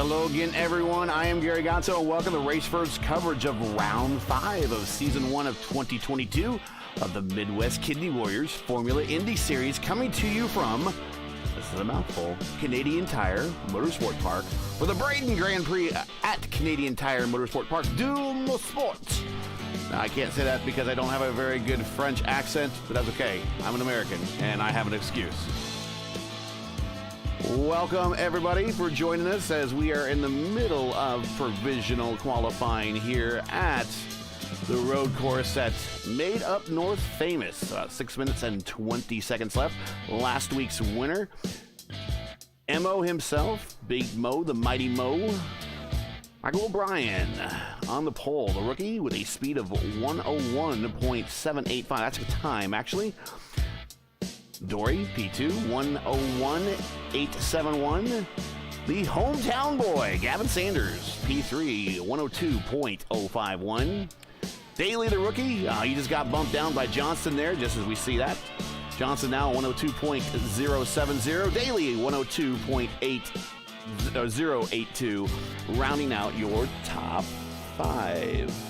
Hello again, everyone. I am Gary Gonzo, and welcome to Racefor's coverage of Round 5 of Season 1 of 2022 of the Midwest Kidney Warriors Formula Indy Series, coming to you from, this is a mouthful, Canadian Tire Motorsport Park for the Braidan Grand Prix at Canadian Tire Motorsport Park du Mosport. Now, I can't say that because I don't have a very good French accent, but that's okay. I'm an American, and I have an excuse. Welcome, everybody, for joining us as we are in the middle of provisional qualifying here at the road course at Made Up North Famous. 6 minutes and 20 seconds left. Last week's winner, Mo himself, Big Mo, the Mighty Mo, Michael O'Brien on the pole. The rookie with a speed of 101.785. That's a time, actually. Dory, P2, 101.871. The hometown boy, Gavin Sanders, P3, 102.051. Daly, the rookie, he just got bumped down by Johnston there, just as we see that. Johnston now 102.070. Daly, 102.082, rounding out your top 5.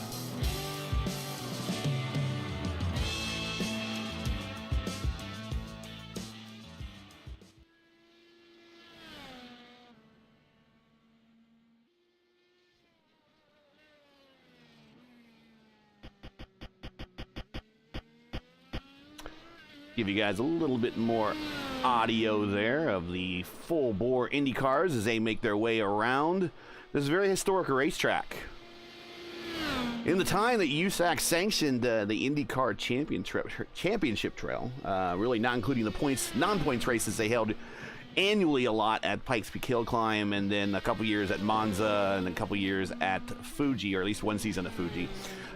Give you guys a little bit more audio there of the full-bore Indy cars as they make their way around this very historic racetrack. In the time that USAC sanctioned the IndyCar Championship Trail, really not including the non-points races they held annually a lot at Pikes Peak Hill Climb, and then a couple years at Monza, and a couple years at Fuji, or at least one season at Fuji.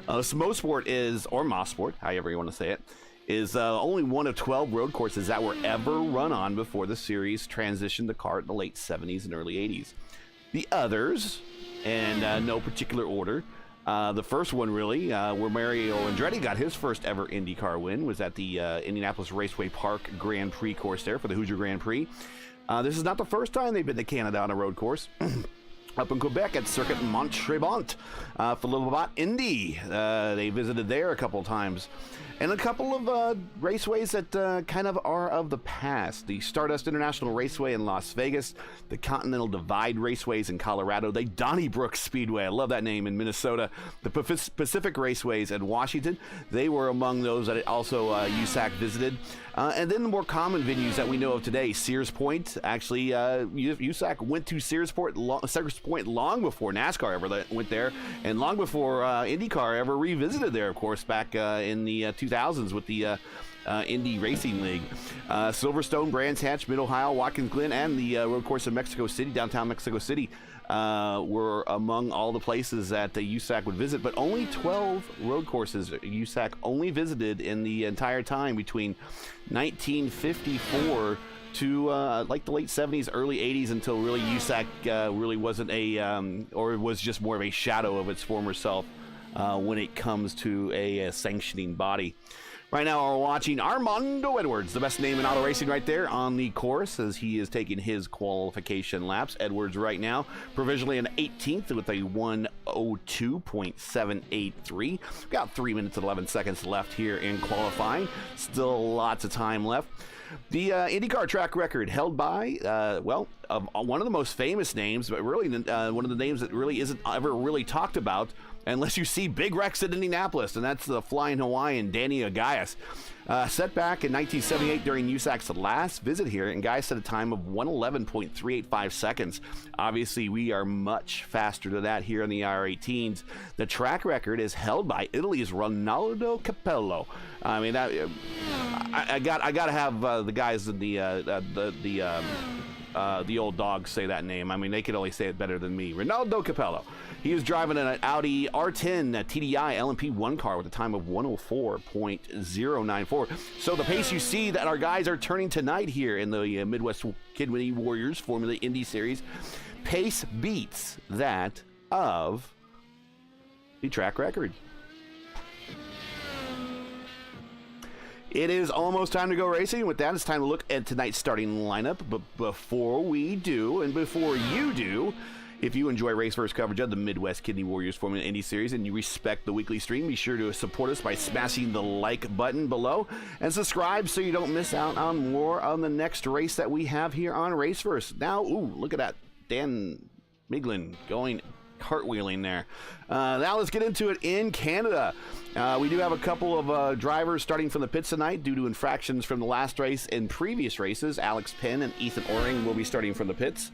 So Mosport is, or Mosport, however you want to say it, is only one of 12 road courses that were ever run on before the series transitioned to kart in the late 70s and early 80s. The others, and no particular order, the first one really, where Mario Andretti got his first ever IndyCar win, was at the Indianapolis Raceway Park Grand Prix course there for the Hoosier Grand Prix. This is not the first time they've been to Canada on a road course. Up in Quebec at Circuit Montrebont for Little Bot Indy. They visited there a couple of times. And a couple of raceways that kind of are of the past. The Stardust International Raceway in Las Vegas, the Continental Divide Raceways in Colorado, the Donnybrook Speedway, I love that name, in Minnesota, the Pacific Raceways in Washington. They were among those that also USAC visited. And then the more common venues that we know of today, Sears Point. Actually, USAC went to Sears Point long before NASCAR ever went there, and long before IndyCar ever revisited there, of course, back in the 2000s with the Indy Racing League. Silverstone, Brands Hatch, Mid-Ohio, Watkins Glen, and the road course in Mexico City, downtown Mexico City, were among all the places that USAC would visit, but only 12 road courses USAC only visited in the entire time between 1954 to like the late 70s, early 80s, until really USAC really wasn't or was just more of a shadow of its former self when it comes to a sanctioning body. Right now we're watching Armando Edwards, the best name in auto racing right there on the course as he is taking his qualification laps. Edwards right now provisionally in 18th with a 102.783. Got 3 minutes and 11 seconds left here in qualifying. Still lots of time left. The IndyCar track record held by, one of the most famous names, but really one of the names that really isn't ever really talked about unless you see Big Rex at Indianapolis, and that's the Flying Hawaiian, Danny Agaias. Set back in 1978 during USAC's last visit here, and Gaius set a time of 111.385 seconds. Obviously, we are much faster than that here in the R18s. The track record is held by Italy's Ronaldo Capello. I mean, that I got to have the guys in the old dogs say that name. I mean, they could only say it better than me. Ronaldo Capello. He was driving an Audi R10 TDI LMP1 car with a time of 104.094. So the pace you see that our guys are turning tonight here in the Midwest Kidney Warriors Formula Indy Series, pace beats that of the track record. It is almost time to go racing. With that, it's time to look at tonight's starting lineup. But before we do, and before you do, If you enjoy race-first coverage of the Midwest Kidney Warriors Formula Indy Series and you respect the weekly stream, be sure to support us by smashing the like button below and subscribe so you don't miss out on more on the next race that we have here on Race First. Now, ooh, look at that. Dan Miglin going cartwheeling there. Now let's get into it in Canada. We do have a couple of drivers starting from the pits tonight due to infractions from the last race and previous races. Alex Penn and Ethan Oring will be starting from the pits.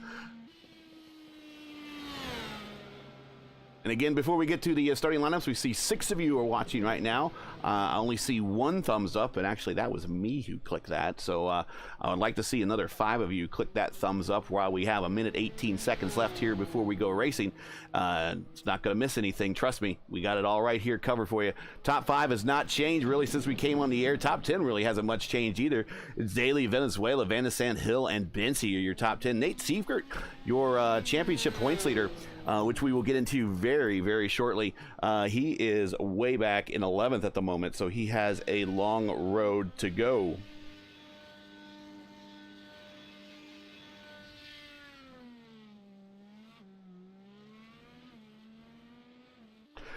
And again, before we get to the starting lineups, we see 6 of you are watching right now. I only see 1 thumbs up, and actually that was me who clicked that. So I would like to see another 5 of you click that thumbs up while we have 1:18 seconds left here before we go racing. It's not going to miss anything. Trust me, we got it all right here covered for you. Top 5 has not changed really since we came on the air. Top 10 really hasn't much changed either. It's Daly, Venezuela, Van de Sant, Hill, and Bency are your top 10. Nate Seifert, your championship points leader, which we will get into very, very shortly. He is way back in 11th at the moment, so he has a long road to go.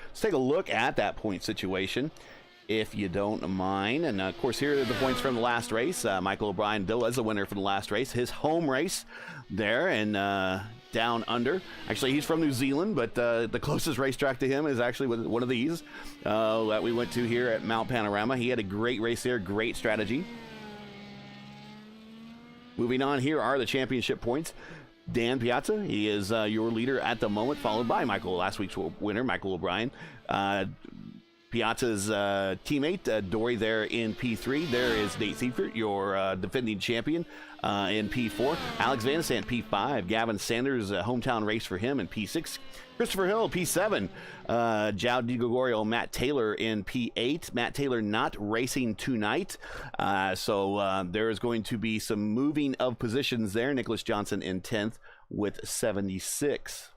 Let's take a look at that point situation, if you don't mind. And of course, here are the points from the last race. Michael O'Brien was the winner from the last race, his home race there, and down under. Actually, he's from New Zealand, but the closest racetrack to him is actually one of these that we went to here at Mount Panorama. He had a great race there, great strategy. Moving on, here are the championship points. Dan Piazza, he is your leader at the moment, followed by last week's winner, Michael O'Brien. Piazza's teammate, Dory, there in P3. There is Nate Seifert, your defending champion, in P4. Alex Van de Sant, P5. Gavin Sanders, hometown race for him in P6. Christopher Hill, P7. João Di Gregorio, Matt Taylor in P8. Matt Taylor not racing tonight, so there is going to be some moving of positions there. Nicholas Johnson in 10th with 76.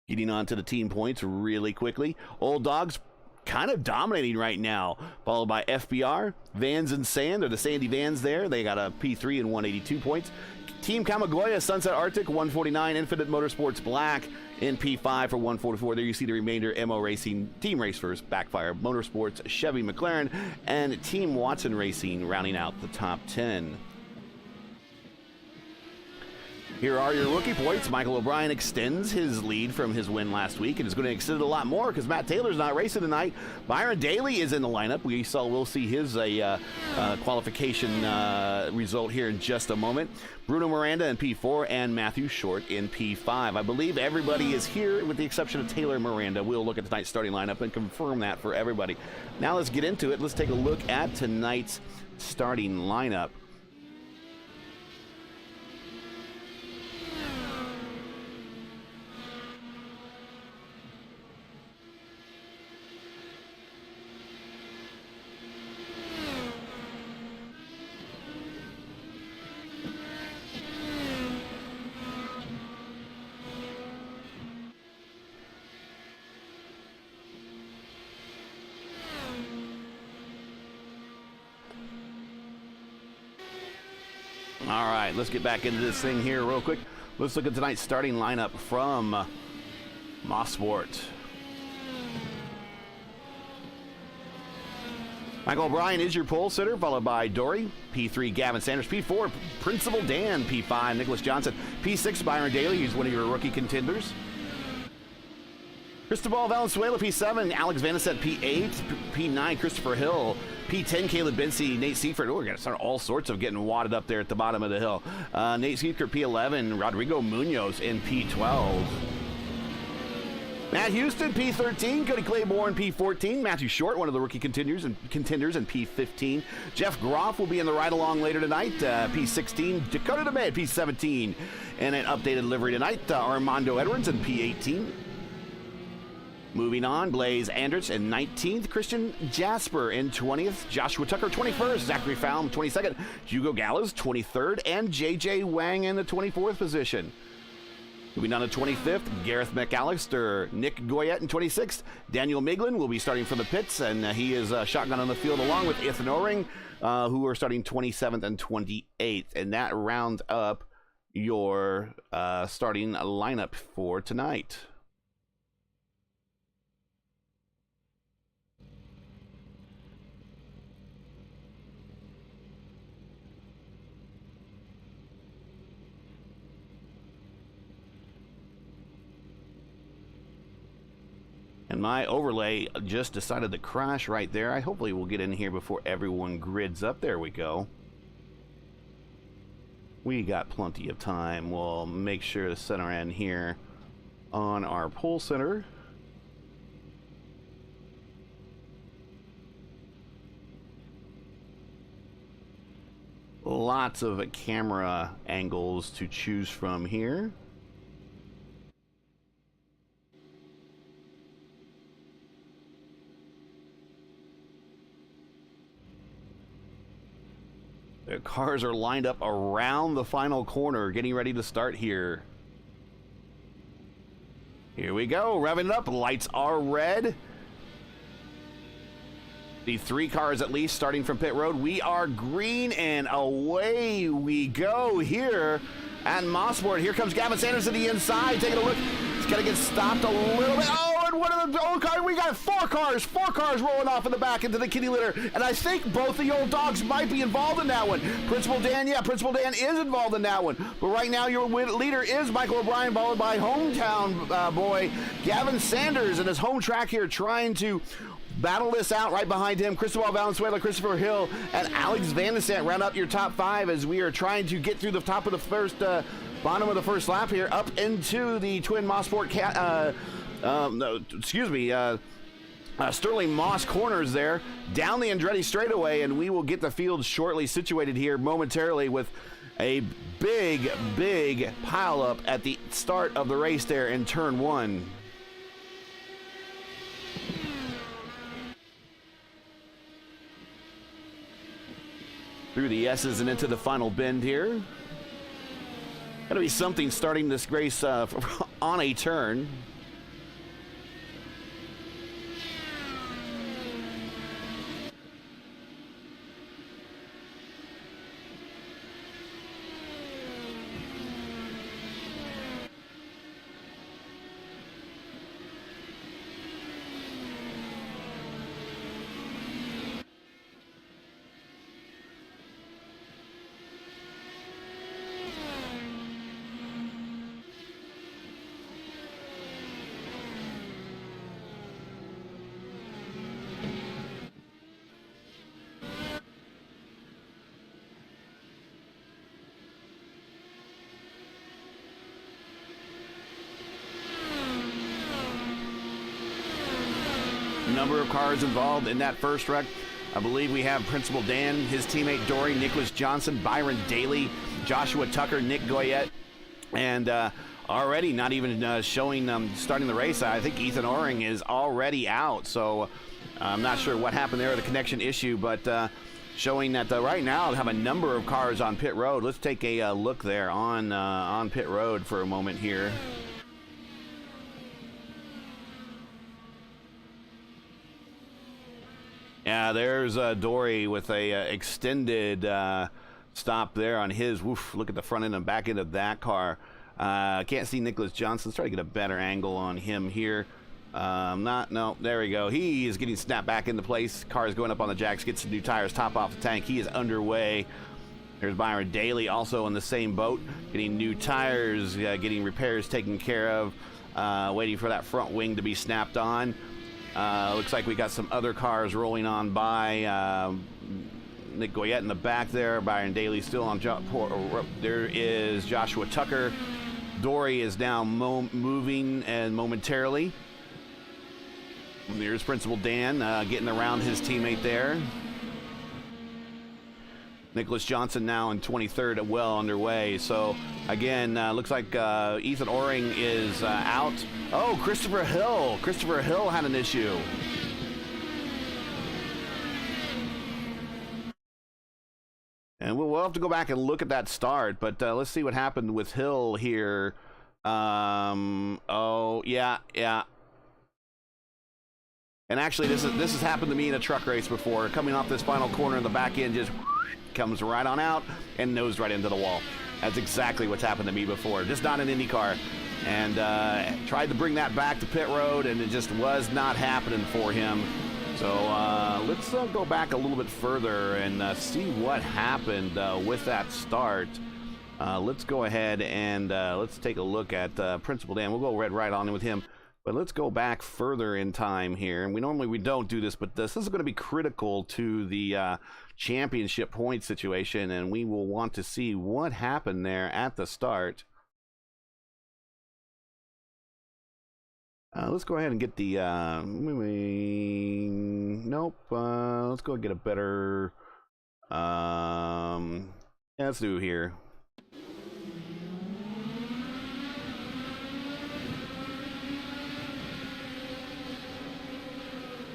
Getting on to the team points really quickly. Old Dogs kind of dominating right now, followed by FBR, Vans and Sand, or the Sandy Vans there. They got a P3 and 182 points. Team Kamagoya, Sunset Arctic, 149. Infinite Motorsports Black in P5 for 144. There you see the remainder. MO Racing, Team Race First, Backfire Motorsports, Chevy McLaren, and Team Watson Racing rounding out the top 10. Here are your rookie points. Michael O'Brien extends his lead from his win last week and is going to extend it a lot more because Matt Taylor's not racing tonight. Byron Daly is in the lineup. We'll see his qualification result here in just a moment. Bruno Miranda in P4 and Matthew Short in P5. I believe everybody is here with the exception of Taylor and Miranda. We'll look at tonight's starting lineup and confirm that for everybody. Now let's get into it. Let's take a look at tonight's starting lineup. All right, let's get back into this thing here real quick. Let's look at tonight's starting lineup from Mosport. Michael O'Brien is your pole sitter, followed by Dory. P3, Gavin Sanders. P4, Principal Dan. P5, Nicholas Johnson. P6, Byron Daly. He's one of your rookie contenders. Cristobal Valenzuela, P7. Alex Van de Sant, P8. P9, Christopher Hill. P10, Caleb Bency. Nate Seifert. Oh, we're going to start all sorts of getting wadded up there at the bottom of the hill. Nate Seifert, P11. Rodrigo Munoz in P12. Matt Houston, P13. Cody Claiborne, P14. Matthew Short, one of the rookie contenders in P15. Jeff Groff will be in the ride-along later tonight, P16. Dakota DeMed, P17. And an updated livery tonight, Armando Edwards in P18. Moving on, Blaze Andrich in 19th. Christian Jasper in 20th. Joshua Tucker, 21st. Zachary Faum, 22nd. Hugo Gallas, 23rd. And J.J. Wang in the 24th position. Moving on to 25th, Gareth McAllister. Nick Goyette in 26th. Daniel Miglin will be starting from the pits, and he is shotgun on the field along with Ethan Oring, who are starting 27th and 28th. And that rounds up your starting lineup for tonight. And my overlay just decided to crash right there. I hopefully will get in here before everyone grids up. There we go. We got plenty of time. We'll make sure to center in here on our pole center. Lots of camera angles to choose from here. The cars are lined up around the final corner, getting ready to start here. Here we go, revving it up. Lights are red. The 3 cars at least starting from pit road. We are green, and away we go here at Mosport. Here comes Gavin Sanders to the inside, taking a look. He's gonna get stopped a little bit. Oh, and one of the old cars. We got 4 cars rolling off in the back into the kitty litter. And I think both the old dogs might be involved in that one. Principal Dan, yeah, Principal Dan is involved in that one. But right now, your leader is Michael O'Brien, followed by hometown boy Gavin Sanders in his home track here, trying to battle this out. Right behind him, Cristobal Valenzuela, Christopher Hill, and Alex Van de Sant round up your top 5 as we are trying to get through the top of the first, bottom of the first lap here, up into the Twin Mosport Sterling Moss corners there, down the Andretti straightaway, and we will get the field shortly situated here momentarily with a big pileup at the start of the race there in turn 1. Through the S's and into the final bend here. Gotta be something starting this race on a turn. Number of cars involved in that first wreck. I believe we have Principal Dan, his teammate Dory, Nicholas Johnson, Byron Daly, Joshua Tucker, Nick Goyette, and already not even showing starting the race. I think Ethan Oring is already out, so I'm not sure what happened there, the connection issue, but showing that right now they have a number of cars on pit road. Let's take a look there on pit road for a moment here. Yeah, there's Dory with a extended stop there on his. Woof, look at the front end and back end of that car. Can't see Nicholas Johnson. Let's try to get a better angle on him here. No, there we go. He is getting snapped back into place. Car is going up on the jacks, gets some new tires, top off the tank. He is underway. There's Byron Daly also in the same boat, getting new tires, getting repairs taken care of, waiting for that front wing to be snapped on. Looks like we got some other cars rolling on by. Nick Goyette in the back there. Byron Daly still on. There is Joshua Tucker. Dory is now moving and momentarily. And there's Principal Dan getting around his teammate there. Nicholas Johnson now in 23rd, well underway. So again, looks like Ethan Oring is out. Oh, Christopher Hill. Christopher Hill had an issue. And we'll have to go back and look at that start, but let's see what happened with Hill here. Oh, yeah. And actually, this has happened to me in a truck race before. Coming off this final corner in the back end, just comes right on out and nosed right into the wall. That's exactly what's happened to me before. Just not an IndyCar. And tried to bring that back to pit road, and it just was not happening for him. So let's go back a little bit further and see what happened with that start. Let's go ahead and let's take a look at Principal Dan. We'll go right on in with him. But let's go back further in time here. And we don't do this, but this is going to be critical to the championship point situation, and we will want to see what happened there at the start. Let's go ahead and get the, nope, let's go get a better, yeah, let's do here.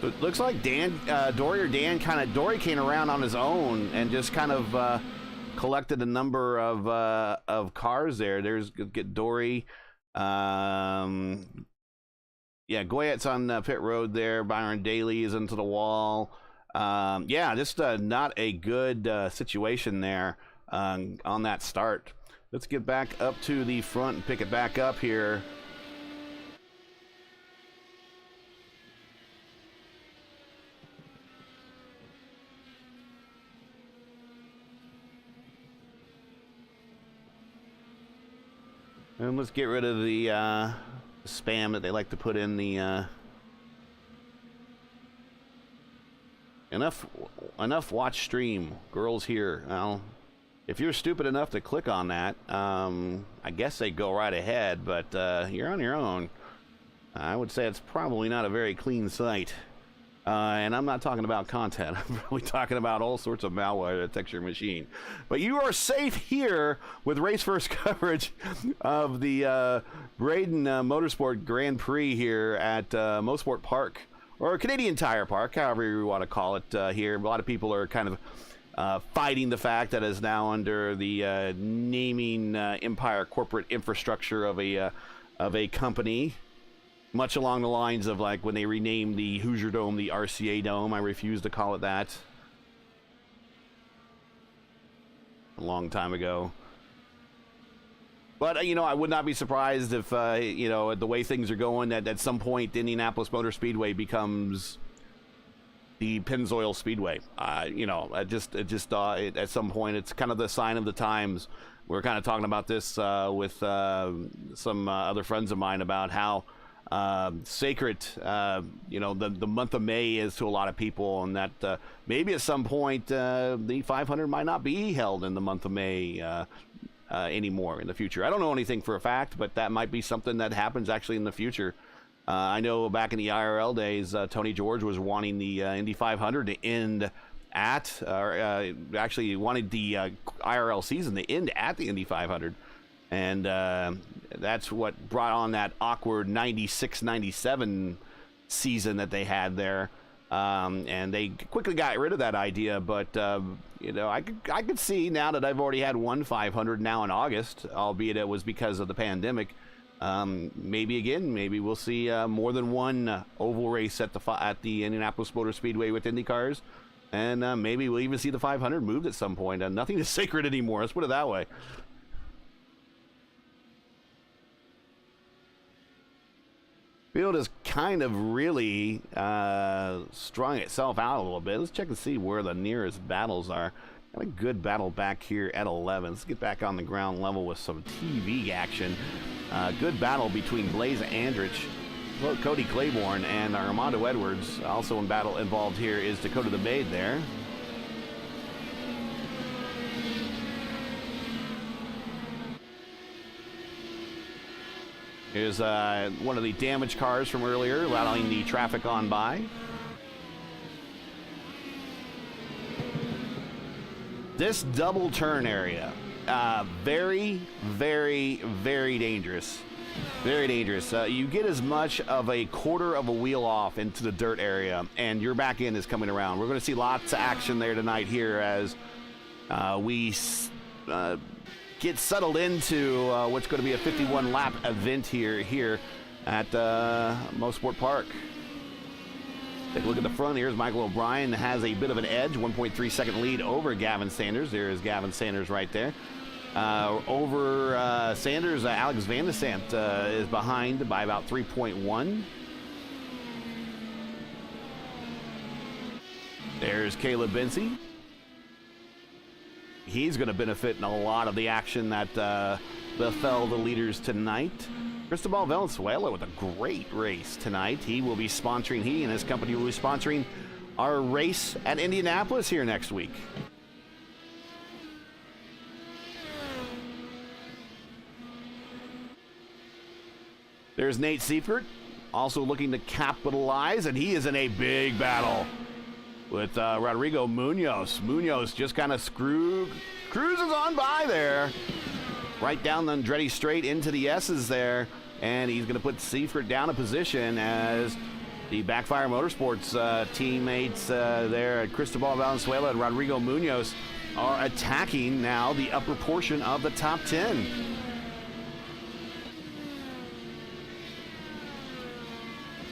So it looks like Dory came around on his own and just kind of collected a number of cars there. There's get Dory, yeah, Goyette's on pit road there. Byron Daly is into the wall. Yeah, just not a good situation there on that start. Let's get back up to the front and pick it back up here. And let's get rid of the spam that they like to put in the enough watch stream girls here. Well, if you're stupid enough to click on that, I guess they go right ahead, but you're on your own. I would say it's probably not a very clean site. And I'm not talking about content. I'm really talking about all sorts of malware that attacks your machine. But you are safe here with race first coverage of the Braidan Motorsport Grand Prix here at Mosport Park, or Canadian Tire Park, however you want to call it here. A lot of people are kind of fighting the fact that it's now under the naming empire corporate infrastructure of a company. Much along the lines of like when they renamed the Hoosier Dome the RCA Dome. I refuse to call it that. A long time ago. But, you know, I would not be surprised if, you know, the way things are going, that at some point the Indianapolis Motor Speedway becomes the Pennzoil Speedway. You know, at some point, it's kind of the sign of the times. We're kind of talking about this with some other friends of mine about how sacred, you know, the month of May is to a lot of people, and that maybe at some point the 500 might not be held in the month of May anymore in the future. I don't know anything for a fact, but that might be something that happens actually in the future. I know back in the IRL days, Tony George was wanting the Indy 500 to end at, or actually wanted the IRL season to end at the Indy 500. And that's what brought on that awkward 96-97 season that they had there. And they quickly got rid of that idea. But, you know, I could see now that I've already had one 500 now in August, albeit it was because of the pandemic. Maybe we'll see more than one oval race at the Indianapolis Motor Speedway with Indy cars. And maybe we'll even see the 500 moved at some point. Nothing is sacred anymore. Let's put it that way. Field has kind of really strung itself out a little bit. Let's check and see where the nearest battles are. Got a good battle back here at 11. Let's get back on the ground level with some TV action. Good battle between Blaze Andrich, Cody Claiborne, and Armando Edwards. Also in battle involved here is Dakota the Maid there. Here's one of the damaged cars from earlier, allowing the traffic on by. This double turn area, very, very, very dangerous. Very dangerous. You get as much of a quarter of a wheel off into the dirt area, and your back end is coming around. We're going to see lots of action there tonight here as we get settled into what's going to be a 51-lap event here at Mosport Park. Take a look at the front. Here's Michael O'Brien, has a bit of an edge, 1.3 second lead over Gavin Sanders. There is Gavin Sanders right there. Over Sanders, Alex Van de Sant is behind by about 3.1. There's Caleb Benzie. He's going to benefit in a lot of the action that befell the leaders tonight. Cristobal Valenzuela with a great race tonight. He will be sponsoring, he and his company will be sponsoring our race at Indianapolis here next week. There's Nate Seifert, also looking to capitalize, and he is in a big battle with Rodrigo Munoz. Munoz just kind of cruises on by there. Right down the Andretti straight into the S's there. And he's going to put Seifert down a position as the Backfire Motorsports teammates there at Cristobal Valenzuela and Rodrigo Munoz are attacking now the upper portion of the top 10.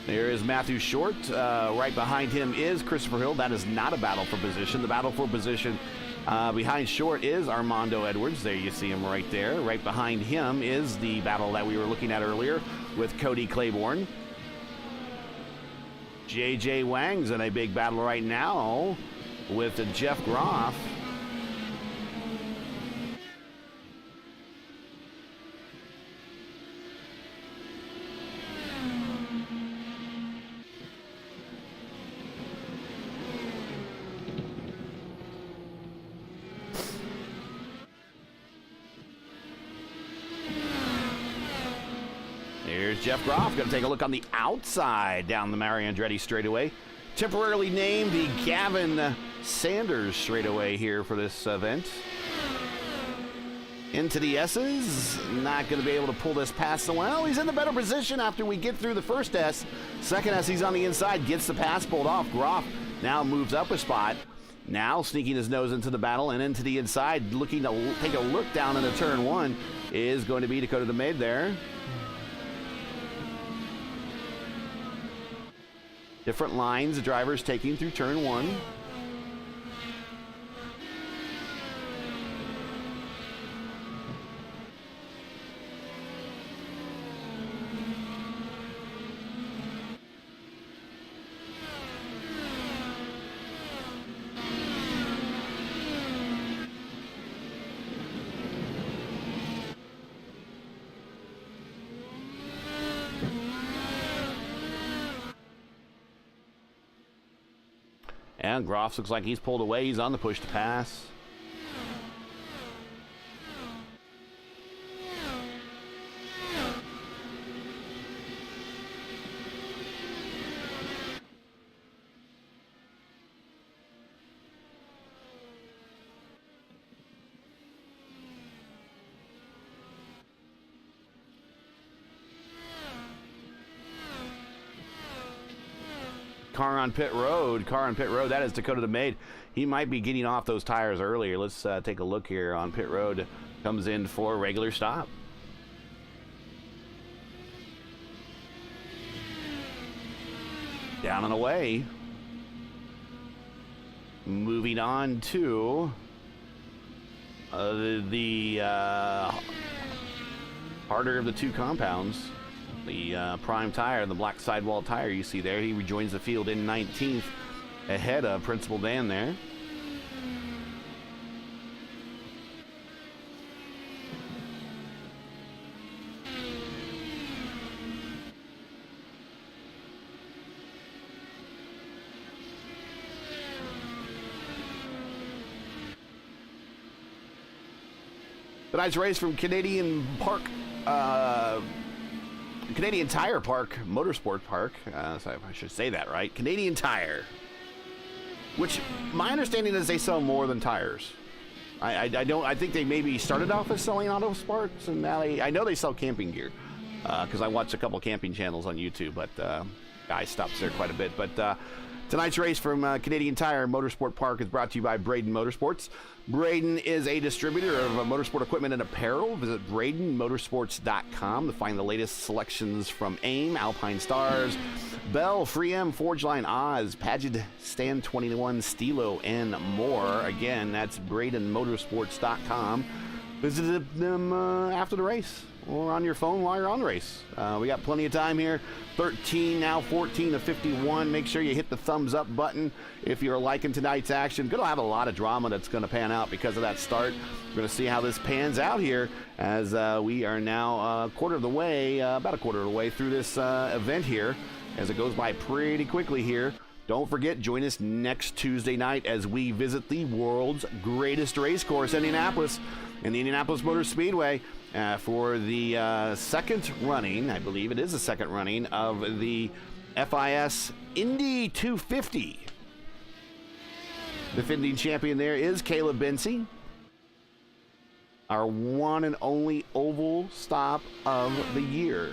There is Matthew Short. Right behind him is Christopher Hill. That is not a battle for position. The battle for position behind Short is Armando Edwards. There you see him right there. Right behind him is the battle that we were looking at earlier with Cody Claiborne. J.J. Wang's in a big battle right now with Jeff Groff. Here's Jeff Groff, going to take a look on the outside down the Mario Andretti straightaway. Temporarily named the Gavin Sanders straightaway here for this event. Into the S's, not going to be able to pull this past. Well, he's in the better position after we get through the first S. Second S, he's on the inside, gets the pass pulled off. Groff now moves up a spot. Now sneaking his nose into the battle and into the inside, looking to take a look down into turn one is going to be Dakota DeMade there. Different lines the drivers taking through turn one. And Groff looks like he's pulled away. He's on the push to pass. Car on pit road, that is Dakota DeMade. He might be getting off those tires earlier. Let's take a look here on pit road. Comes in for a regular stop. Down and away. Moving on to the harder of the two compounds. The prime tire, the black sidewall tire you see there. He rejoins the field in 19th ahead of Principal Dan there. Tonight's race from Canadian Tire Park, Motorsport Park. So I should say that right. Canadian Tire. Which, my understanding is they sell more than tires. I think they maybe started off as selling auto parts, and now I know they sell camping gear. Because I watch a couple camping channels on YouTube, but guy stops there quite a bit. But tonight's race from Canadian Tire Motorsport Park is brought to you by Braidan Motorsports. Braidan is a distributor of motorsport equipment and apparel. Visit BraidanMotorsports.com to find the latest selections from AIM, Alpine Stars, Bell, Freem, Forgeline, Oz, Paget, Stand 21, Stilo, and more. Again, that's BraidanMotorsports.com. visited them after the race or on your phone while you're on the race. We got plenty of time here. 13, now 14 to 51. Make sure you hit the thumbs up button if you're liking tonight's action. Going to have a lot of drama that's going to pan out because of that start. We're going to see how this pans out here as we are now about a quarter of the way through this event here, as it goes by pretty quickly here. Don't forget, join us next Tuesday night as we visit the world's greatest race course, Indianapolis, in the Indianapolis Motor Speedway for the second running, I believe it is the second running, of the FIS Indy 250. Defending champion there is Caleb Bency, our one and only oval stop of the year.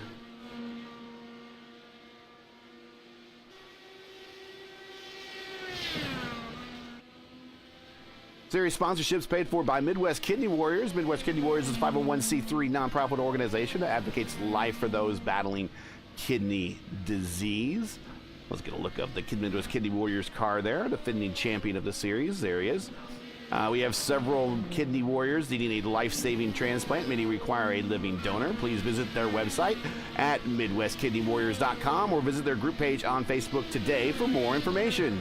Series sponsorships paid for by Midwest Kidney Warriors. Midwest Kidney Warriors is a 501c3 nonprofit organization that advocates life for those battling kidney disease. Let's get a look of the Midwest Kidney Warriors car there, defending champion of the series. There he is. We have several kidney warriors needing a life-saving transplant. Many require a living donor. Please visit their website at MidwestKidneyWarriors.com or visit their group page on Facebook today for more information.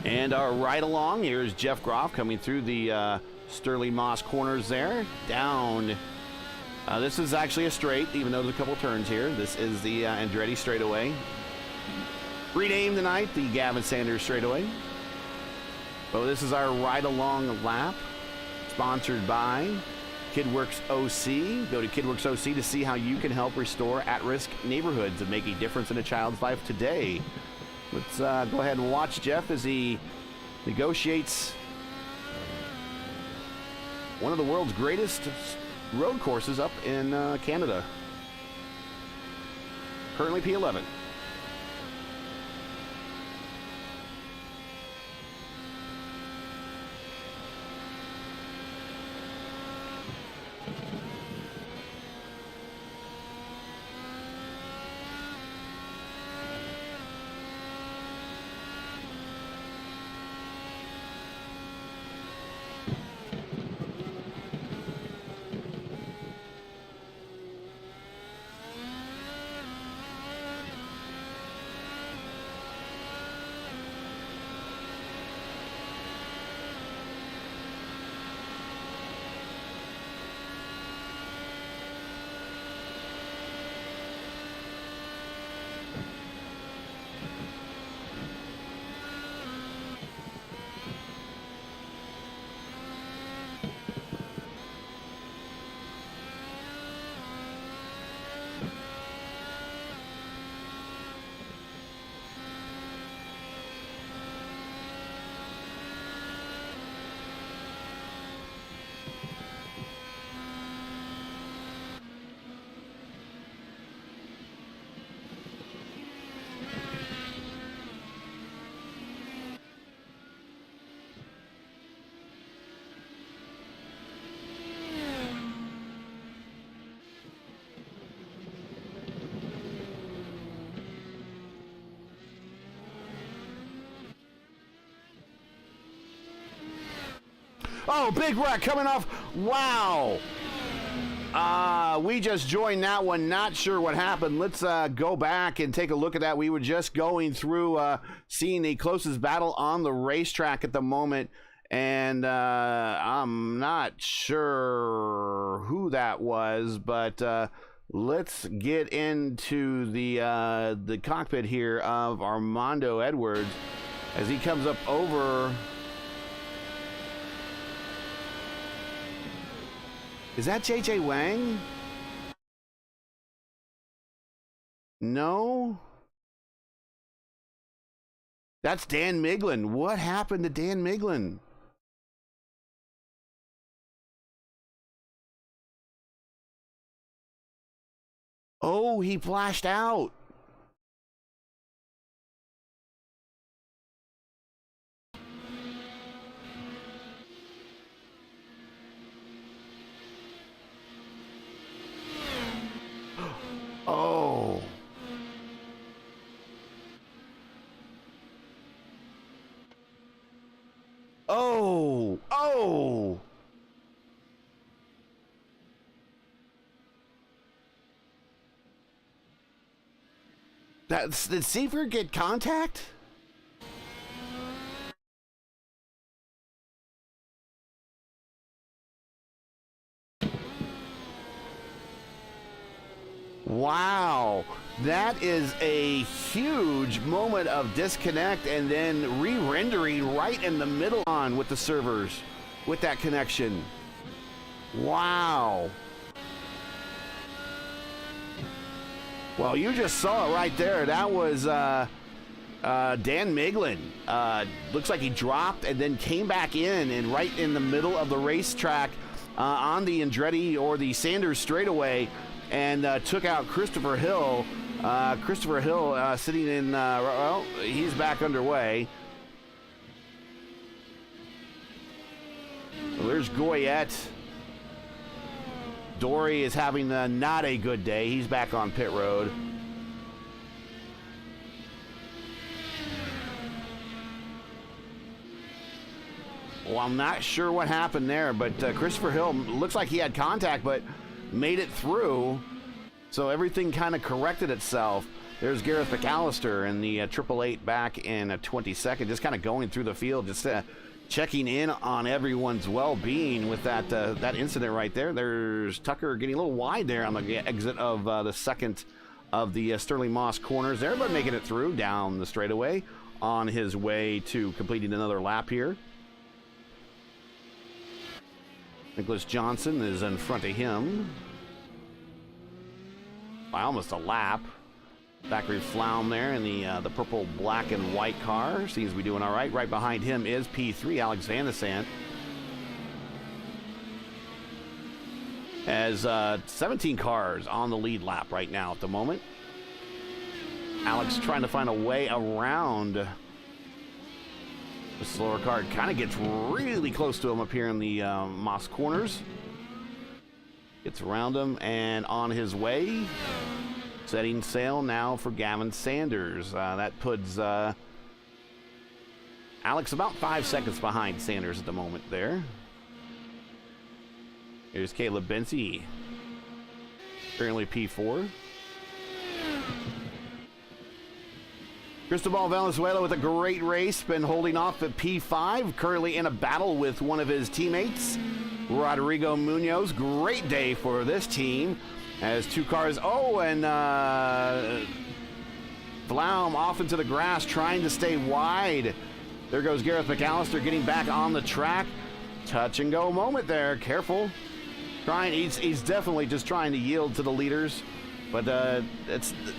And our ride along, here's Jeff Groff coming through the Sterling Moss corners there. Down. This is actually a straight, even though there's a couple turns here. This is the Andretti straightaway. Renamed tonight, the Gavin Sanders straightaway. So this is our ride along lap, sponsored by KidWorks OC. Go to KidWorks OC to see how you can help restore at-risk neighborhoods and make a difference in a child's life today. Let's go ahead and watch Jeff as he negotiates one of the world's greatest road courses up in Canada. Currently P11. Oh, big wreck coming off. Wow. We just joined that one. Not sure what happened. Let's go back and take a look at that. We were just going through seeing the closest battle on the racetrack at the moment. And I'm not sure who that was, but let's get into the cockpit here of Armando Edwards as he comes up over. Is that JJ Wang? No. That's Dan Miglin. What happened to Dan Miglin? Oh, he flashed out. Oh. Oh. Oh. Did Seifert get contact? Wow, that is a huge moment of disconnect and then re-rendering right in the middle on with the servers with that connection. Wow. Well, you just saw it right there. That was Dan Miglin. Looks like he dropped and then came back in and right in the middle of the racetrack on the Andretti or the Sanders straightaway and took out Christopher Hill. Christopher Hill sitting in, well, he's back underway. Well, there's Goyette. Dory is having not a good day. He's back on pit road. Well, I'm not sure what happened there, but Christopher Hill looks like he had contact, but made it through. So everything kind of corrected itself. There's Gareth McAllister in the 888 back in 22nd, just kind of going through the field, just checking in on everyone's well-being with that that incident right there. There's Tucker getting a little wide there on the exit of the second of the Sterling Moss corners there, but making it through down the straightaway on his way to completing another lap here. Nicholas Johnson is in front of him by almost a lap. Zachary Flaum there in the purple, black, and white car. Seems to be doing all right. Right behind him is P3, Alex Van de Sant. As 17 cars on the lead lap right now at the moment. Alex trying to find a way around the slower car. Kind of gets really close to him up here in the Moss corners. Gets around him and on his way. Setting sail now for Gavin Sanders. That puts Alex about 5 seconds behind Sanders at the moment there. Here's Caleb Benzie, currently P4. Cristobal Valenzuela with a great race, been holding off at P5, currently in a battle with one of his teammates, Rodrigo Munoz. Great day for this team. As two cars, and Flaum off into the grass trying to stay wide. There goes Gareth McAllister getting back on the track. Touch and go moment there, careful. He's definitely just trying to yield to the leaders. But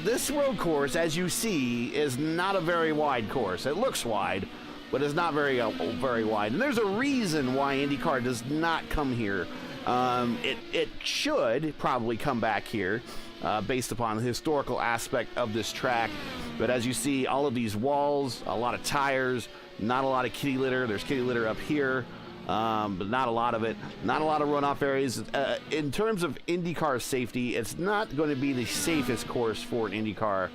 this road course, as you see, is not a very wide course. It looks wide, but it's not very wide. And there's a reason why IndyCar does not come here. It should probably come back here based upon the historical aspect of this track. But as you see, all of these walls, a lot of tires, not a lot of kitty litter. There's kitty litter up here, but not a lot of it. Not a lot of runoff areas. In terms of IndyCar safety, it's not going to be the safest course for an IndyCar,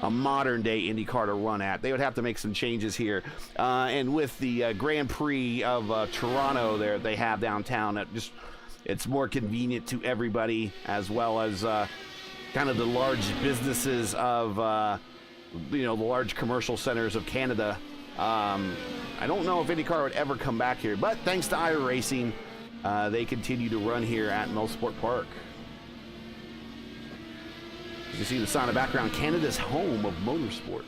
a modern day IndyCar to run at. They would have to make some changes here. And with the Grand Prix of Toronto there they have downtown, it's more convenient to everybody, as well as kind of the large businesses of, the large commercial centers of Canada. I don't know if IndyCar would ever come back here, but thanks to iRacing, they continue to run here at Mosport Park. As you see the sign in the background, Canada's home of motorsport.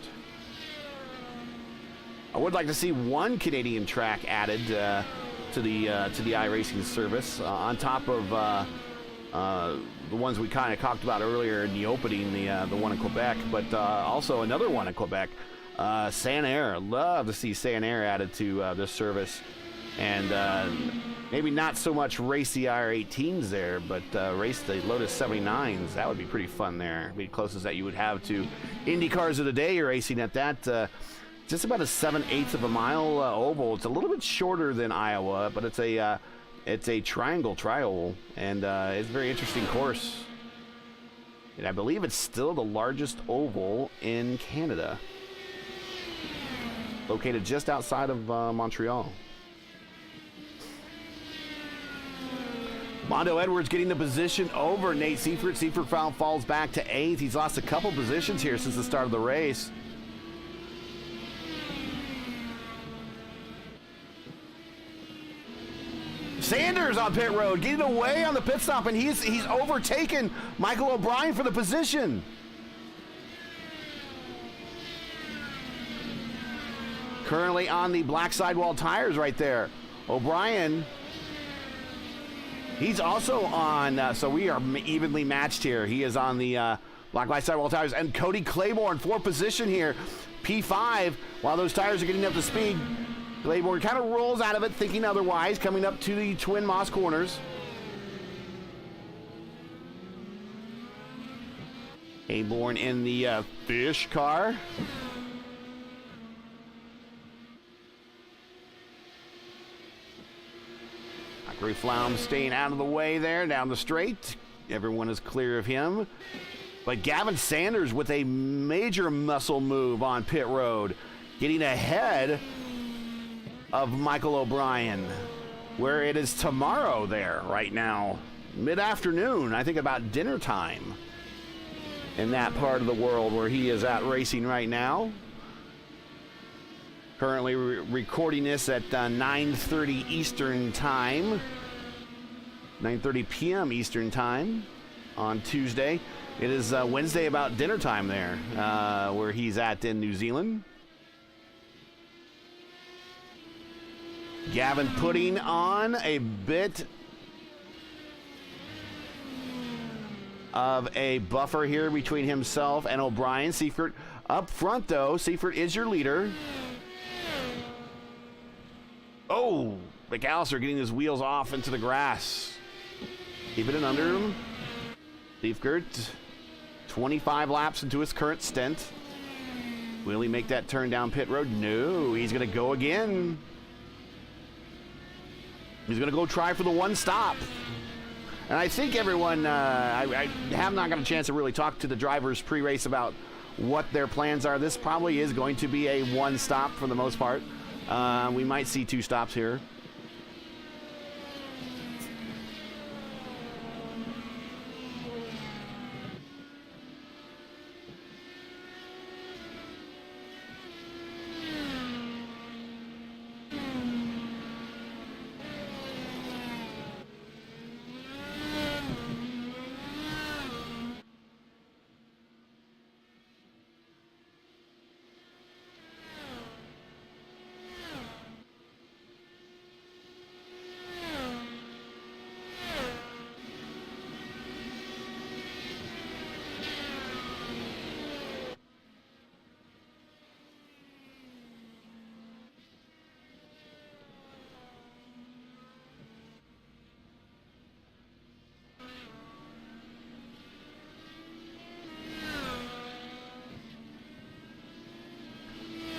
I would like to see one Canadian track added to the iRacing service on top of the ones we kind of talked about earlier in the opening, the one in Quebec, but also another one in Quebec. Sanair, love to see Sanair added to this service. And maybe not so much race the IR18s there, but race the Lotus 79s. That would be pretty fun there. Be closest that you would have to Indy Cars of the Day. You're racing at that. Just about a 7/8 of a mile oval. It's a little bit shorter than Iowa, but it's a triangle tri-oval, and it's a very interesting course. And I believe it's still the largest oval in Canada, located just outside of Montreal. Mondo Edwards getting the position over Nate Seifert. Seifert falls back to 8th. He's lost a couple positions here since the start of the race. Sanders on pit road, getting away on the pit stop, and he's overtaken Michael O'Brien for the position. Currently on the black sidewall tires right there. O'Brien, he's also on, so we are evenly matched here. He is on the black sidewall tires, and Cody Claiborne, 4th position here, P5, while those tires are getting up to speed. Claiborne kind of rolls out of it, thinking otherwise, coming up to the twin Moss corners. Claiborne in the fish car. Zachary Flaum staying out of the way there, down the straight. Everyone is clear of him. But Gavin Sanders with a major muscle move on pit road, getting ahead of Michael O'Brien, where it is tomorrow there right now, mid-afternoon, I think about dinner time in that part of the world where he is at racing right now. Currently recording this at 9:30 Eastern time, 9:30 p.m. Eastern time on Tuesday. It is Wednesday about dinner time there, where he's at in New Zealand. Gavin putting on a bit of a buffer here between himself and O'Brien. Seifert up front, though. Seifert is your leader. Oh, McAllister getting his wheels off into the grass. Keeping it under him. Seifert, 25 laps into his current stint. Will he make that turn down pit road? No, he's going to go again. He's going to go try for the one stop. And I think everyone, I have not got a chance to really talk to the drivers pre-race about what their plans are. This probably is going to be a one stop for the most part. We might see 2 stops here.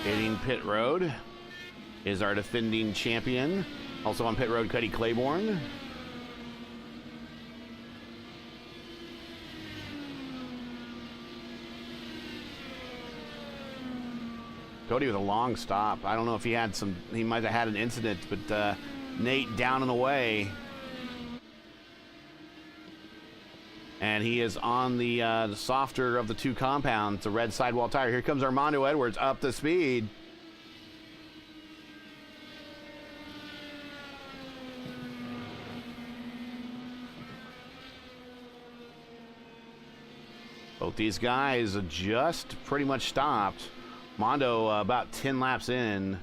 Hitting pit road is our defending champion. Also on pit road, Cody Claiborne. Cody with a long stop. I don't know if he might have had an incident, but Nate down and away. And he is on the softer of the 2 compounds, the red sidewall tire. Here comes Armando Edwards up to speed. Both these guys just pretty much stopped. Mondo about 10 laps in.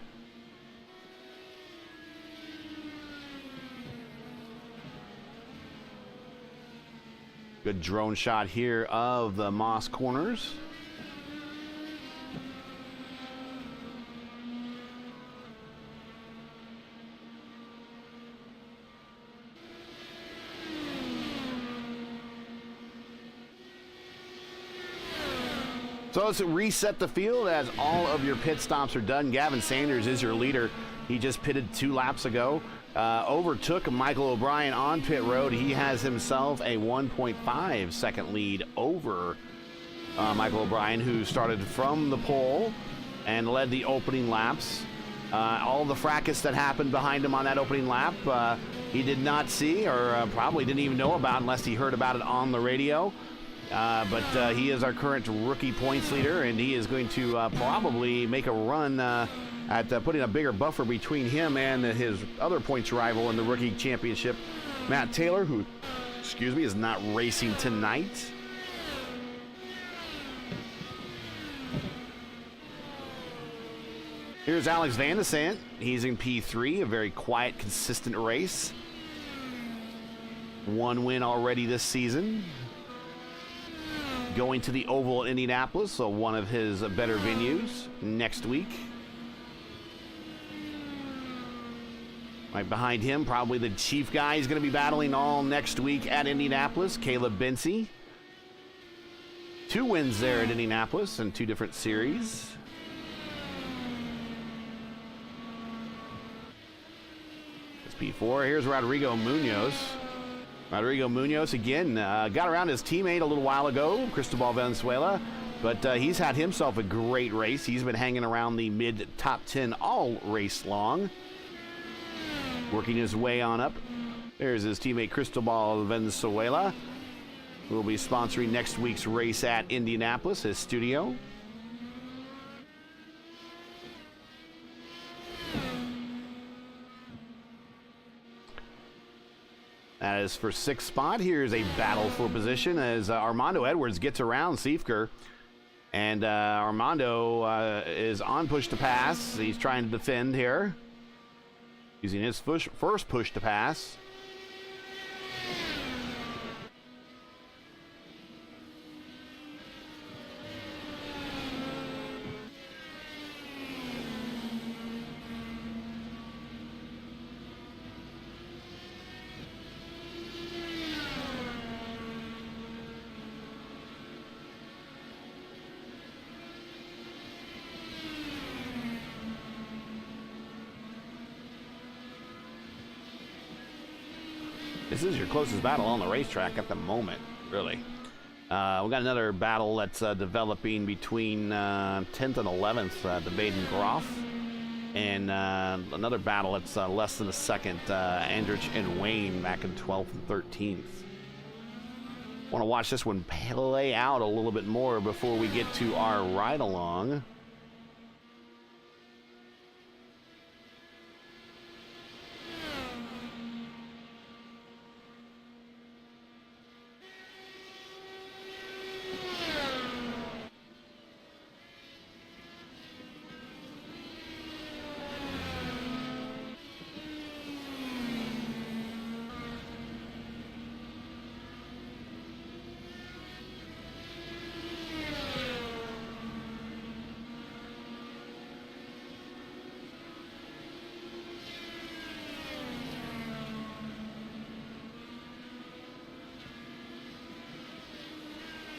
Good drone shot here of the Moss corners. So let's reset the field as all of your pit stops are done. Gavin Sanders is your leader. He just pitted 2 laps ago. Overtook Michael O'Brien on pit road. He has himself a 1.5 second lead over Michael O'Brien, who started from the pole and led the opening laps. All the fracas that happened behind him on that opening lap, he did not see, or probably didn't even know about unless he heard about it on the radio. But he is our current rookie points leader, and he is going to probably make a run at putting a bigger buffer between him and his other points rival in the rookie championship, Matt Taylor, who, is not racing tonight. Here's Alex Van de Sant. He's in P3, a very quiet, consistent race. 1 win already this season. Going to the Oval in Indianapolis, so one of his better venues next week. Right behind him, probably the chief guy he's going to be battling all next week at Indianapolis, Caleb Bency. 2 wins there at Indianapolis in 2 different series. P4. Here's Rodrigo Munoz. Rodrigo Munoz again got around his teammate a little while ago, Cristobal Valenzuela, but he's had himself a great race. He's been hanging around the mid top 10 all race long, working his way on up. There's his teammate Cristobal Valenzuela, who will be sponsoring next week's race at Indianapolis, his studio. As for 6th spot, here's a battle for position as Armando Edwards gets around Siefker. And Armando is on push to pass. He's trying to defend here, using his first push to pass. This is your closest battle on the racetrack at the moment, really. We got another battle that's developing between 10th and 11th, the Baden Groff. And another battle that's less than a second, Andrich and Wayne back in 12th and 13th. Want to watch this one play out a little bit more before we get to our ride-along.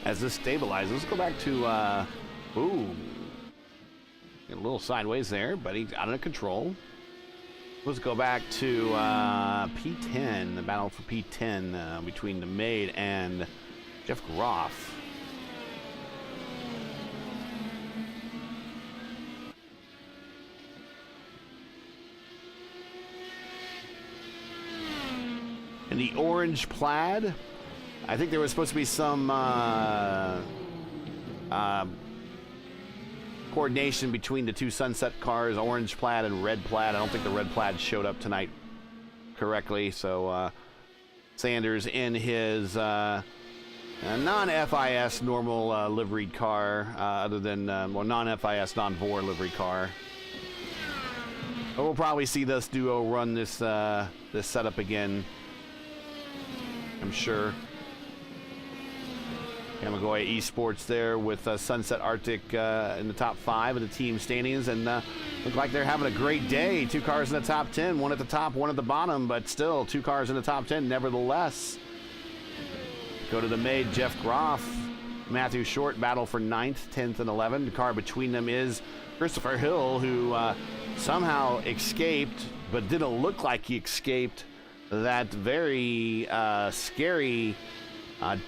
As this stabilizes, let's go back to, a little sideways there, but he's out of control. Let's go back to P10, the battle for P10 between the Maid and Jeff Groff. In the orange plaid, I think there was supposed to be some coordination between the 2 Sunset cars, orange plaid and red plaid. I don't think the red plaid showed up tonight correctly, so Sanders in his non-FIS normal liveried car, other than, non-FIS, non-VOR liveried car. But we'll probably see this duo run this setup again, I'm sure. Kamigoye eSports there with Sunset Arctic in the top 5 of the team standings, and look like they're having a great day. 2 cars in the top 10, one at the top, one at the bottom, but still 2 cars in the top 10 nevertheless. Go to the Maid, Jeff Groff Matthew Short battle for 9th, 10th, and 11th. The car between them is Christopher Hill, who somehow escaped, but didn't look like he escaped that very scary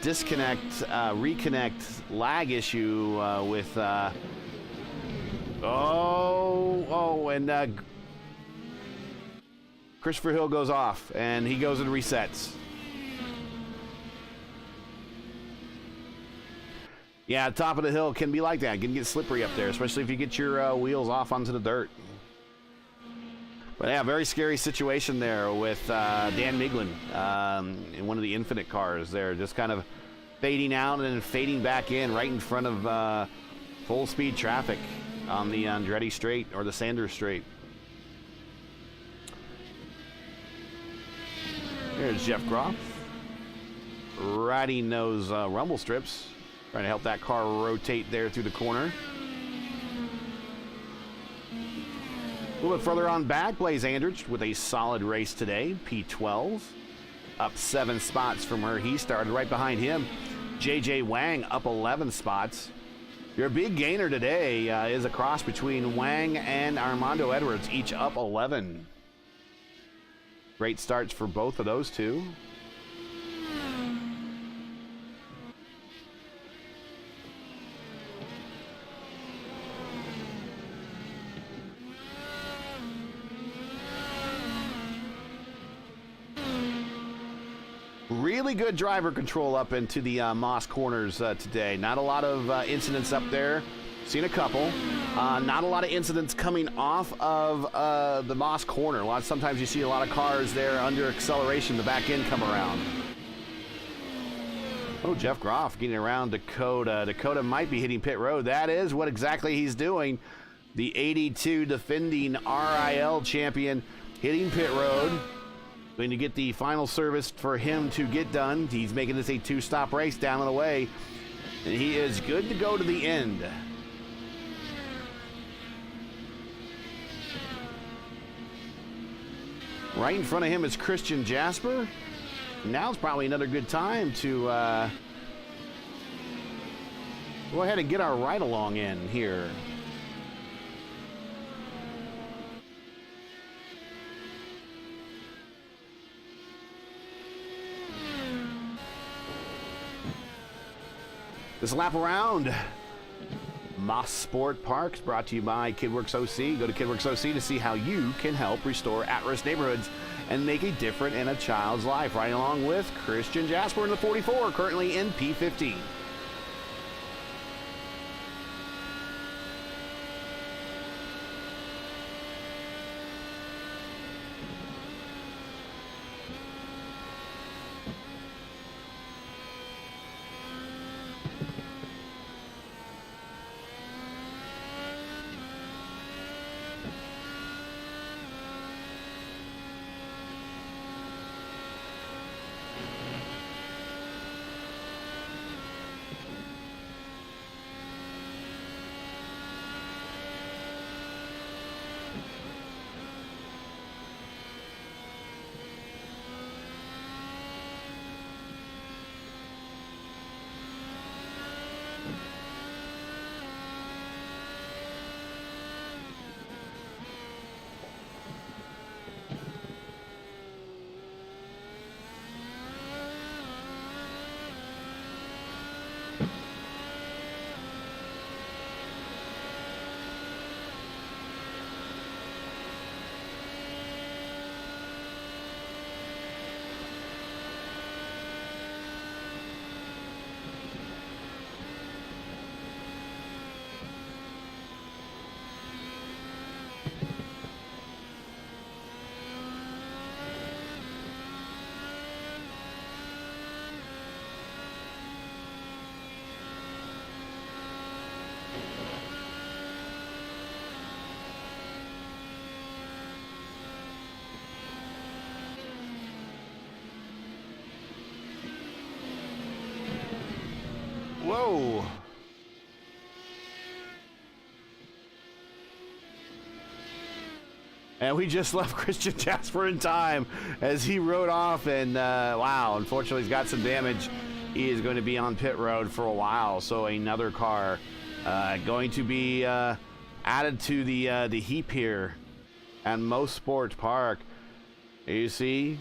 disconnect, reconnect lag issue with Christopher Hill goes off and he goes and resets. Yeah, top of the hill can be like that. Can get slippery up there, especially if you get your wheels off onto the dirt. But yeah, very scary situation there with Dan Miglin in one of the Infinite cars there, just kind of fading out and then fading back in right in front of full speed traffic on the Andretti Straight or the Sanders Straight. Here's Jeff Groff riding those rumble strips, trying to help that car rotate there through the corner. A little bit further on back, Blaze Andrich with a solid race today, P12, up 7 spots from where he started. Right behind him, JJ Wang up 11 spots. Your big gainer today is a cross between Wang and Armando Edwards, each up 11. Great starts for both of those two. Really good driver control up into the Moss corners today. Not a lot of incidents up there. Seen a couple. Not a lot of incidents coming off of the Moss corner. Sometimes you see a lot of cars there under acceleration, the back end come around. Oh, Jeff Groff getting around Dakota. Dakota might be hitting pit road. That is what exactly he's doing. The 82 defending RIL champion hitting pit road. Going to get the final service for him to get done. He's making this a 2-stop race down and away. And he is good to go to the end. Right in front of him is Christian Jasper. Now's probably another good time to go ahead and get our ride-along in here. This lap around Mosport Parks brought to you by KidWorks OC. Go to KidWorks OC to see how you can help restore at-risk neighborhoods and make a difference in a child's life. Riding along with Christian Jasper in the 44, currently in P15. Whoa. And we just left Christian Jasper in time as he rode off, and wow, unfortunately he's got some damage is going to be on pit road for a while. So another car going to be added to the heap here at Mosport Park. You see,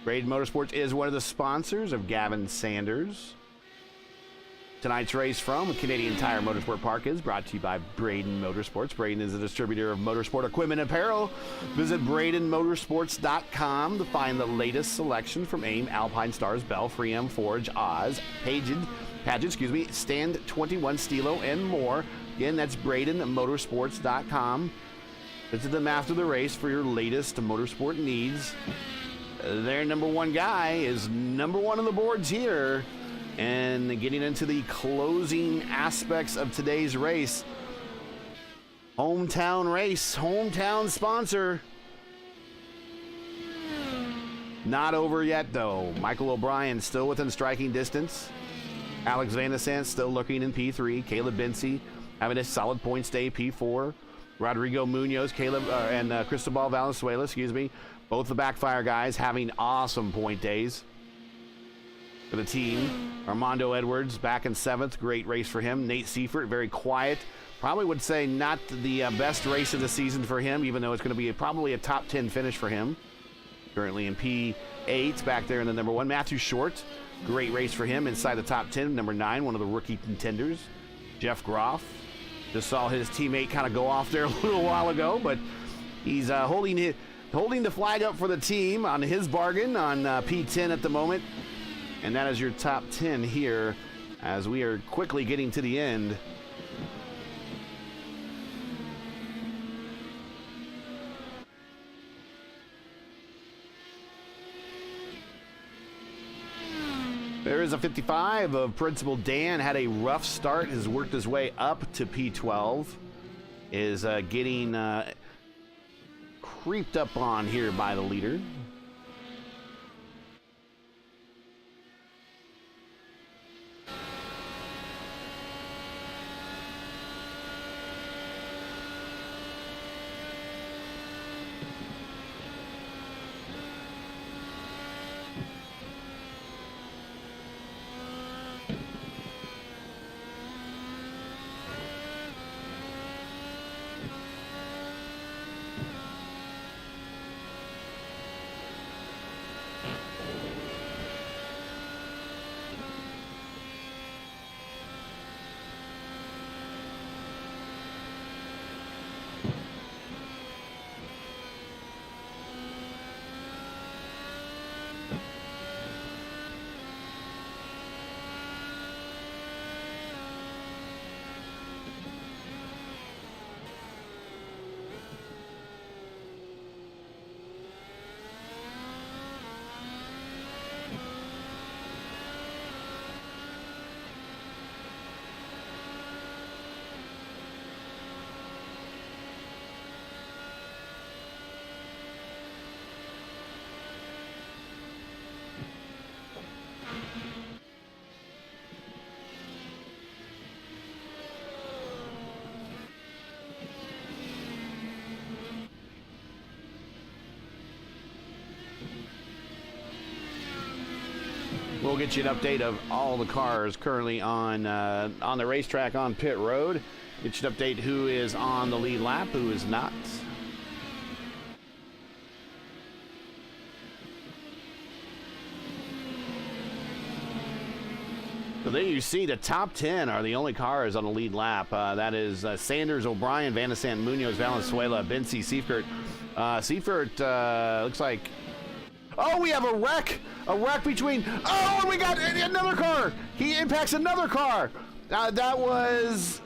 Braidan Motorsports is one of the sponsors of Gavin Sanders. Tonight's race from Canadian Tire Motorsport Park is brought to you by Braidan Motorsports. Braidan is a distributor of motorsport equipment and apparel. Visit BraidanMotorsports.com to find the latest selection from AIM, Alpine Stars, Bell, Freem, Forge, Oz, Paget, Stand 21, Stilo, and more. Again, that's BraidanMotorsports.com. Visit them after the race for your latest motorsport needs. Their number one guy is number one on the boards here. And getting into the closing aspects of today's race. Hometown race, hometown sponsor. Not over yet, though. Michael O'Brien still within striking distance. Alex Van de Sant still looking in P3. Caleb Bency having a solid points day, P4. Rodrigo Munoz, and Cristobal Valenzuela, both the backfire guys having awesome point days for the team. Armando Edwards back in 7th. Great race for him. Nate Seifert, very quiet. Probably would say not the best race of the season for him, even though it's going to be probably a top 10 finish for him. Currently in P8, back there in the number 1. Matthew Short, great race for him inside the top 10. Number 9, one of the rookie contenders. Jeff Groff, just saw his teammate kind of go off there a little while ago, but he's holding the flag up for the team on his bargain on P10 at the moment. And that is your top 10 here as we are quickly getting to the end. There is a 55 of Principal Dan. Had a rough start, has worked his way up to P12. Is getting creeped up on here by the leader. We'll get you an update of all the cars currently on the racetrack on pit road. Get you an update who is on the lead lap, who is not. So there you see the top 10 are the only cars on the lead lap. That is Sanders, O'Brien, Van de Sant, Munoz, Valenzuela, Bency, Seifert. Seifert looks like... Oh, we have a wreck! A wreck between... Oh, and we got another car! He impacts another car! That was...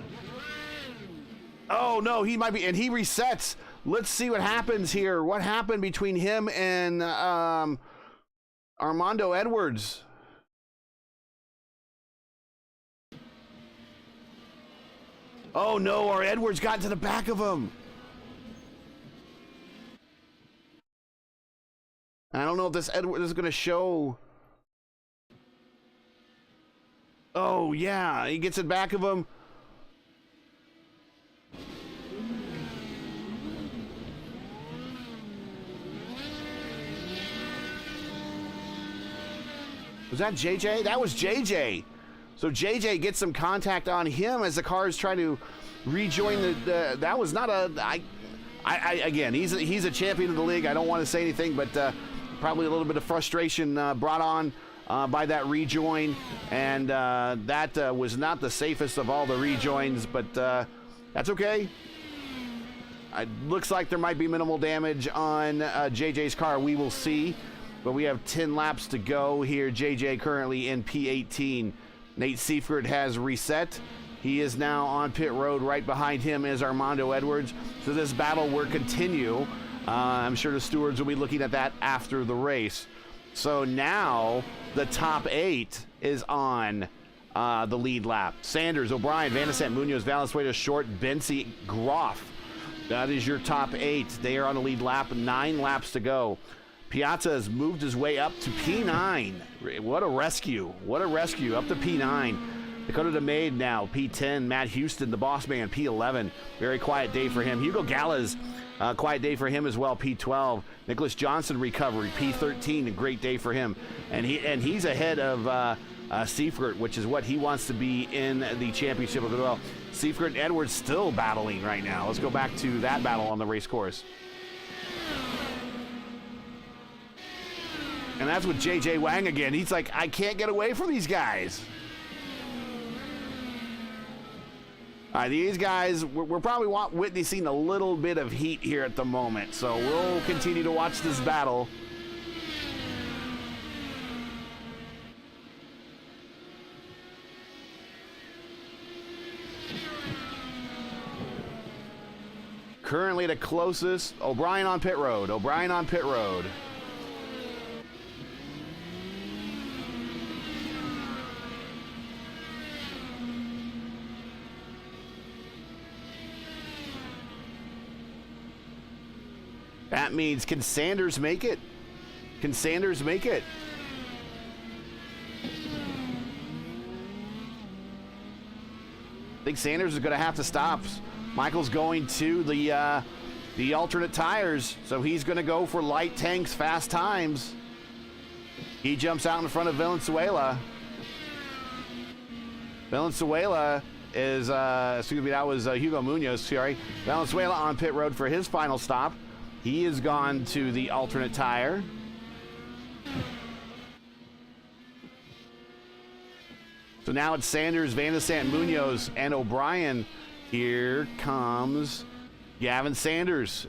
Oh, no, he might be... And he resets. Let's see what happens here. What happened between him and Armando Edwards? Oh, no, our Edwards got to the back of him. I don't know if this Edwards is going to show. Oh, yeah, he gets it back of him. Was that JJ? That was JJ. So JJ gets some contact on him as the cars try to rejoin the that was not a, again, he's a champion of the league. I don't want to say anything, but probably a little bit of frustration brought on by that rejoin, and that was not the safest of all the rejoins, but that's okay. It looks like there might be minimal damage on JJ's car. We will see, but we have 10 laps to go here. JJ currently in P18. Nate Seifert has reset. He is now on pit road. Right behind him is Armando Edwards. So this battle will continue. I'm sure the stewards will be looking at that after the race. So now the top 8 is on the lead lap. Sanders, O'Brien, Van de Sant, Munoz, Valenzuela, Short, Bensi, Groff. That is your top 8. They are on the lead lap. 9 laps to go. Piazza has moved his way up to P9. What a rescue. What a rescue. Up to P9. Dakota DeMaid now, P10. Matt Houston, the boss man, P11. Very quiet day for him. Hugo Gallas, quiet day for him as well, P12. Nicholas Johnson recovery, P13. A great day for him. And he's ahead of Seifert, which is what he wants to be in the championship as well. Seifert and Edwards still battling right now. Let's go back to that battle on the race course. And that's with JJ Wang again. He's like, I can't get away from these guys. All right, these guys, we're probably witnessing a little bit of heat here at the moment. So we'll continue to watch this battle. Currently the closest, O'Brien on pit road. O'Brien on pit road. That means, can Sanders make it? Can Sanders make it? I think Sanders is going to have to stop. Michael's going to the alternate tires, so he's going to go for light tanks, fast times. He jumps out in front of Valenzuela. Valenzuela is, excuse me, that was Hugo Munoz, sorry. Valenzuela on pit road for his final stop. He has gone to the alternate tire. So now it's Sanders, Van de Sant, Munoz, and O'Brien. Here comes Gavin Sanders.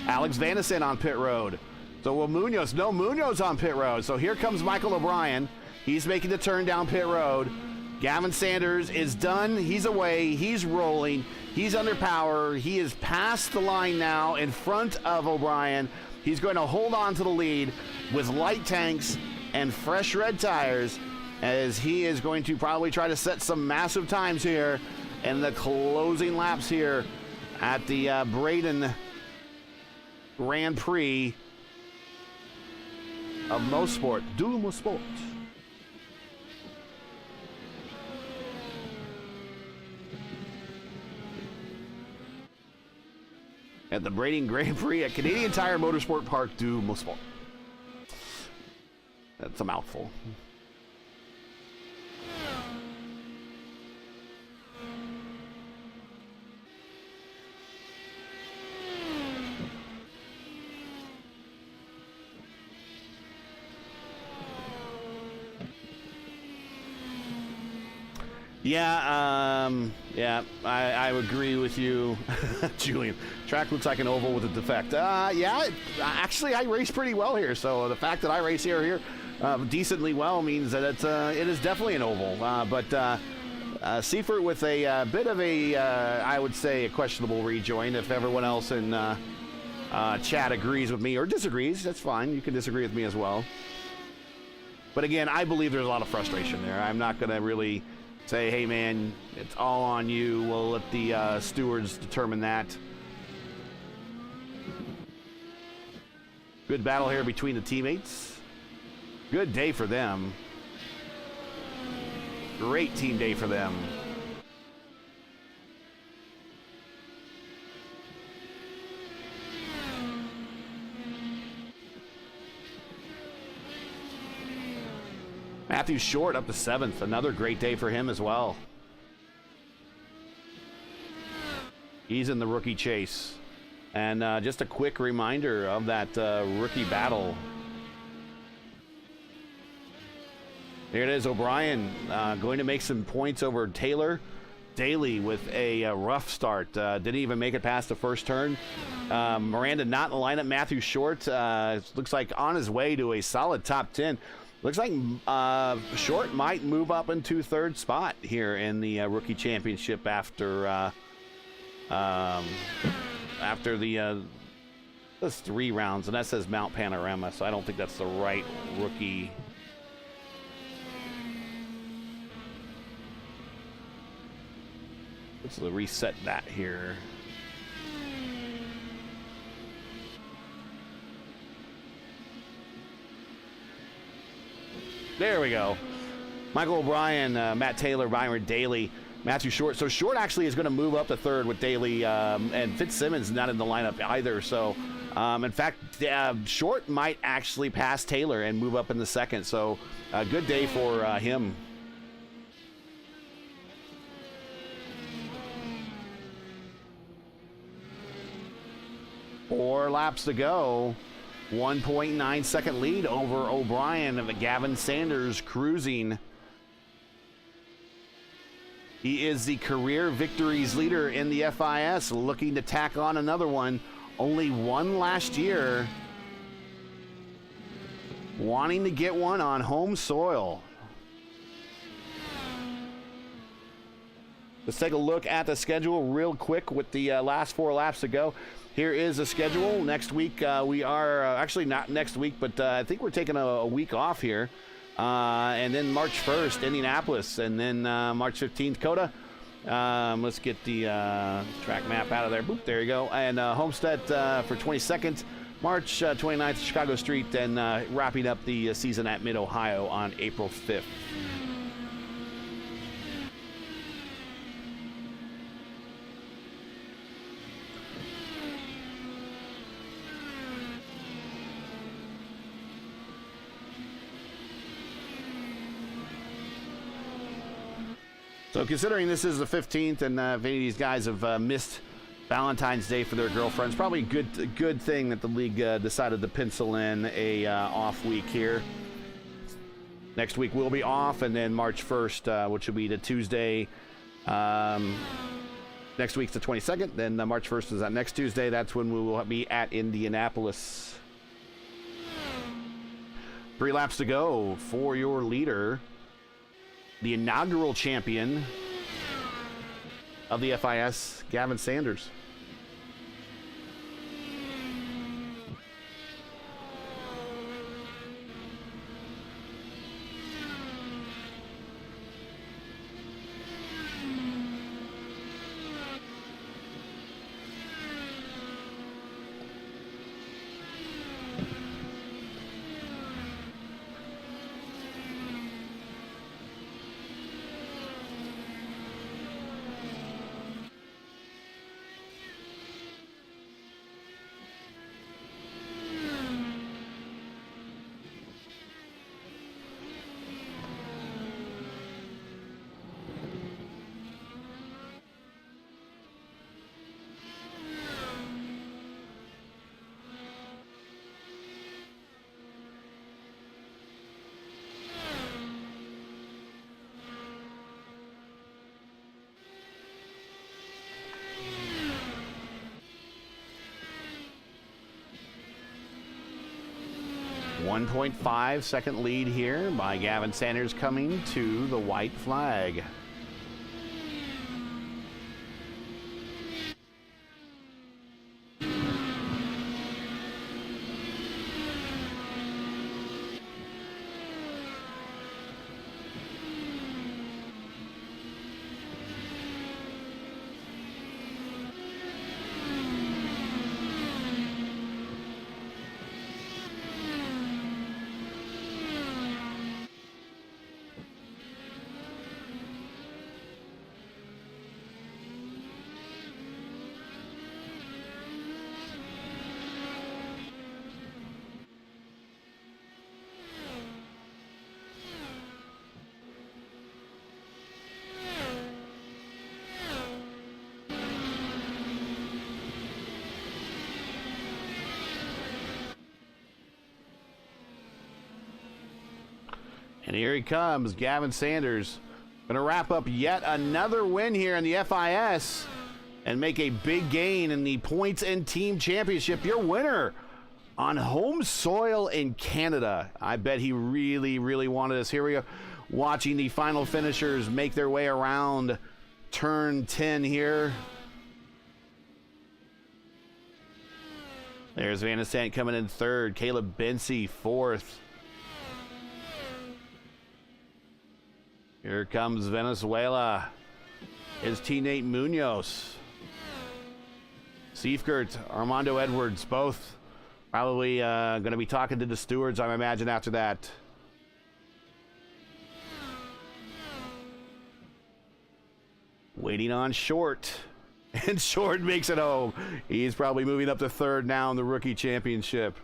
Alex Van de Sant on pit road. So will Munoz, no, Munoz on pit road. So here comes Michael O'Brien. He's making the turn down pit road. Gavin Sanders is done. He's away. He's rolling. He's under power. He is past the line now in front of O'Brien. He's going to hold on to the lead with light tanks and fresh red tires, as he is going to probably try to set some massive times here in the closing laps here at the Braidan Grand Prix of Mosport, Mosport. At the Braidan Grand Prix at Canadian Tire Motorsport Park du Mosport. That's a mouthful. Yeah, I agree with you, Julian. Track looks like an oval with a defect. Actually, I race pretty well here, so the fact that I race here decently well means that it is definitely an oval. But Seifert with a bit of a, I would say, a questionable rejoin. If everyone else in chat agrees with me or disagrees, that's fine. You can disagree with me as well. But again, I believe there's a lot of frustration there. I'm not going to really say, hey man, it's all on you. We'll let the stewards determine that. Good battle here between the teammates. Good day for them. Great team day for them. Matthew Short up to 7th. Another great day for him as well. He's in the rookie chase. And just a quick reminder of that rookie battle. There it is, O'Brien going to make some points over Taylor. Daly with a rough start. Didn't even make it past the first turn. Miranda not in the lineup. Matthew Short looks like on his way to a solid top 10. Looks like Short might move up into 3rd spot here in the rookie championship after those 3 rounds, and that says Mount Panorama, so I don't think that's the right rookie. Let's reset that here. There we go. Michael O'Brien, Matt Taylor, Byron Daly, Matthew Short. So Short actually is going to move up to 3rd with Daly, and Fitzsimmons not in the lineup either. So, in fact, Short might actually pass Taylor and move up in the 2nd. So, a good day for him. Four laps to go. 1.9 second lead over O'Brien of Gavin Sanders cruising. He is the career victories leader in the FIS, looking to tack on another one. Only one last year. Wanting to get one on home soil. Let's take a look at the schedule real quick with the last 4 laps to go. Here is the schedule. Next week, we are actually not next week, but I think we're taking a week off here. And then March 1st, Indianapolis, and then March 15th, Coda. Let's get the track map out of there. Boop, there you go. And Homestead for 22nd, March 29th, Chicago Street, and wrapping up the season at Mid-Ohio on April 5th. So considering this is the 15th, and if any of these guys have missed Valentine's Day for their girlfriends, probably a good thing that the league decided to pencil in a off week here. Next week will be off, and then March 1st, which will be the Tuesday. Next week's the 22nd, then March 1st is that next Tuesday. That's when we will be at Indianapolis. 3 laps to go for your leader. The inaugural champion of the FIS, Gavin Sanders. .5 second lead here by Gavin Sanders coming to the white flag. And here he comes, Gavin Sanders. Going to wrap up yet another win here in the FIS and make a big gain in the points and team championship. Your winner on home soil in Canada. I bet he really, really wanted this. Here we go, watching the final finishers make their way around turn 10 here. There's Van de Sant coming in third. Caleb Bency fourth. Here comes Venezuela. His teammate Munoz. Seifert, Armando Edwards, both probably going to be talking to the stewards, I imagine, after that. Waiting on Short. And Short makes it home. He's probably moving up to third now in the rookie championship,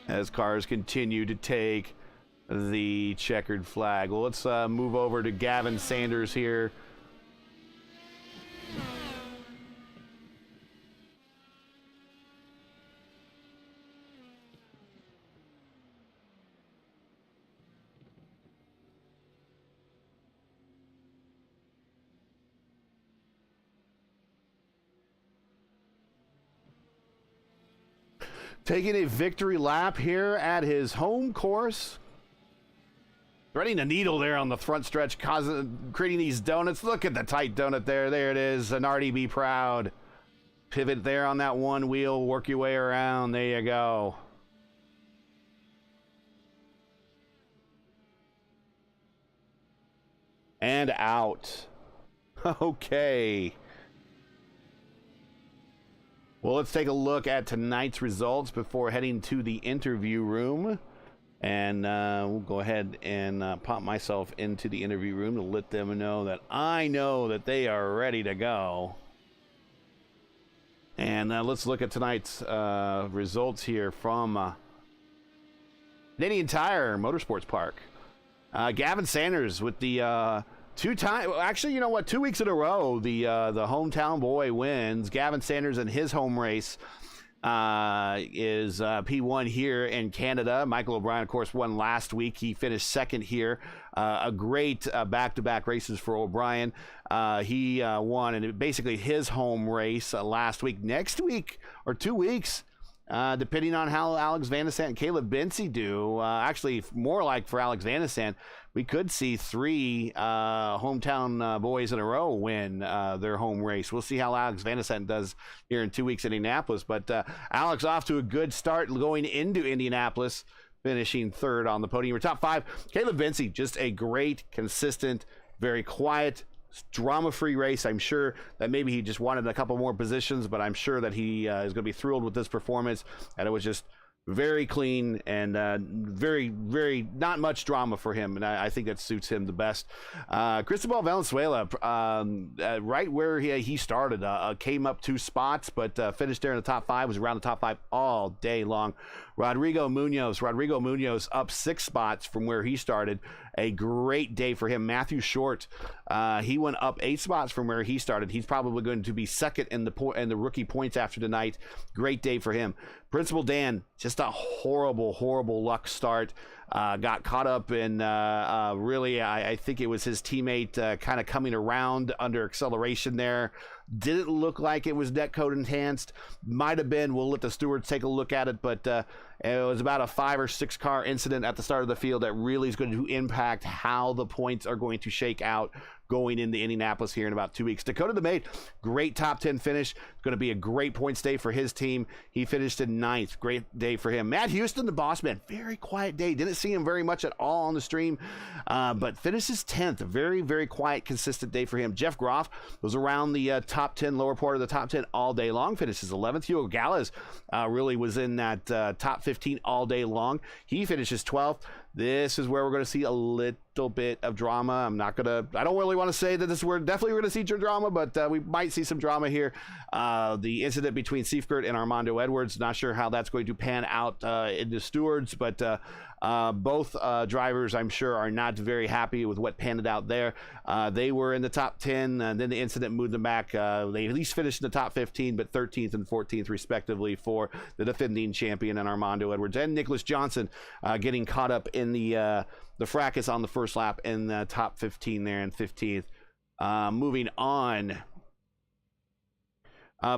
as cars continue to take the checkered flag. Well, let's move over to Gavin Sanders here. Taking a victory lap here at his home course. Threading a needle there on the front stretch, creating these donuts. Look at the tight donut there. There it is. Zanardi, be proud. Pivot there on that one wheel. Work your way around. There you go. And out. Okay. Well, let's take a look at tonight's results before heading to the interview room. And we'll go ahead and pop myself into the interview room to let them know that I know that they are ready to go. And let's look at tonight's results here from Canadian Tire Motorsports Park. Gavin Sanders with the actually, you know what? 2 weeks in a row, the hometown boy wins. Gavin Sanders in his home race is P1 here in Canada. Michael O'Brien, of course, won last week. He finished second here. A great back-to-back races for O'Brien. He won, and basically his home race last week. Next week, or 2 weeks, depending on how Alex Van de Sant and Caleb Bency do, actually more like for Alex Van de Sant, we could see three hometown boys in a row win their home race. We'll see how Alex Van de Sant does here in 2 weeks in Indianapolis. But Alex off to a good start going into Indianapolis, finishing third on the podium. We're top five. Caleb Bency, just a great, consistent, very quiet, drama-free race. I'm sure that maybe he just wanted a couple more positions, but I'm sure that he is going to be thrilled with this performance. And it was just very clean and very, very not much drama for him, and I think that suits him the best. Cristobal Valenzuela, right where he started, came up 2 spots, but finished there in the top 5, was around the top 5 all day long. Rodrigo Munoz up 6 spots from where he started. A great day for him. Matthew Short, he went up 8 spots from where he started. He's probably going to be second in the rookie points after tonight. Great day for him. Principal Dan, just a horrible luck start. Got caught up in really, I think it was his teammate kind of coming around under acceleration there. Didn't look like it was net code enhanced. Might have been. We'll let the stewards take a look at it, but it was about a 5 or 6 car incident at the start of the field that really is going to impact how the points are going to shake out going into Indianapolis here in about 2 weeks. Dakota DeMate, great top 10 finish. Going to be a great points day for his team. He finished in 9th. Great day for him. Matt Houston, the boss man, very quiet day. Didn't see him very much at all on the stream, but finishes 10th. A very, very quiet, consistent day for him. Jeff Groff was around the top 10, lower part of the top 10 all day long. Finishes 11th. Hugo Gallas really was in that top 15 all day long. He finishes 12th. This is where we're going to see a little bit of drama. I don't really want to say that we're definitely going to see drama, but we might see some drama here. The incident between Seifert and Armando Edwards, not sure how that's going to pan out in the stewards, but Both drivers, I'm sure, are not very happy with what panned out there. They were in the top 10, and then the incident moved them back. They at least finished in the top 15, but 13th and 14th, respectively, for the defending champion and Armando Edwards and Nicholas Johnson getting caught up in the fracas on the first lap in the top 15 there and 15th. Moving on.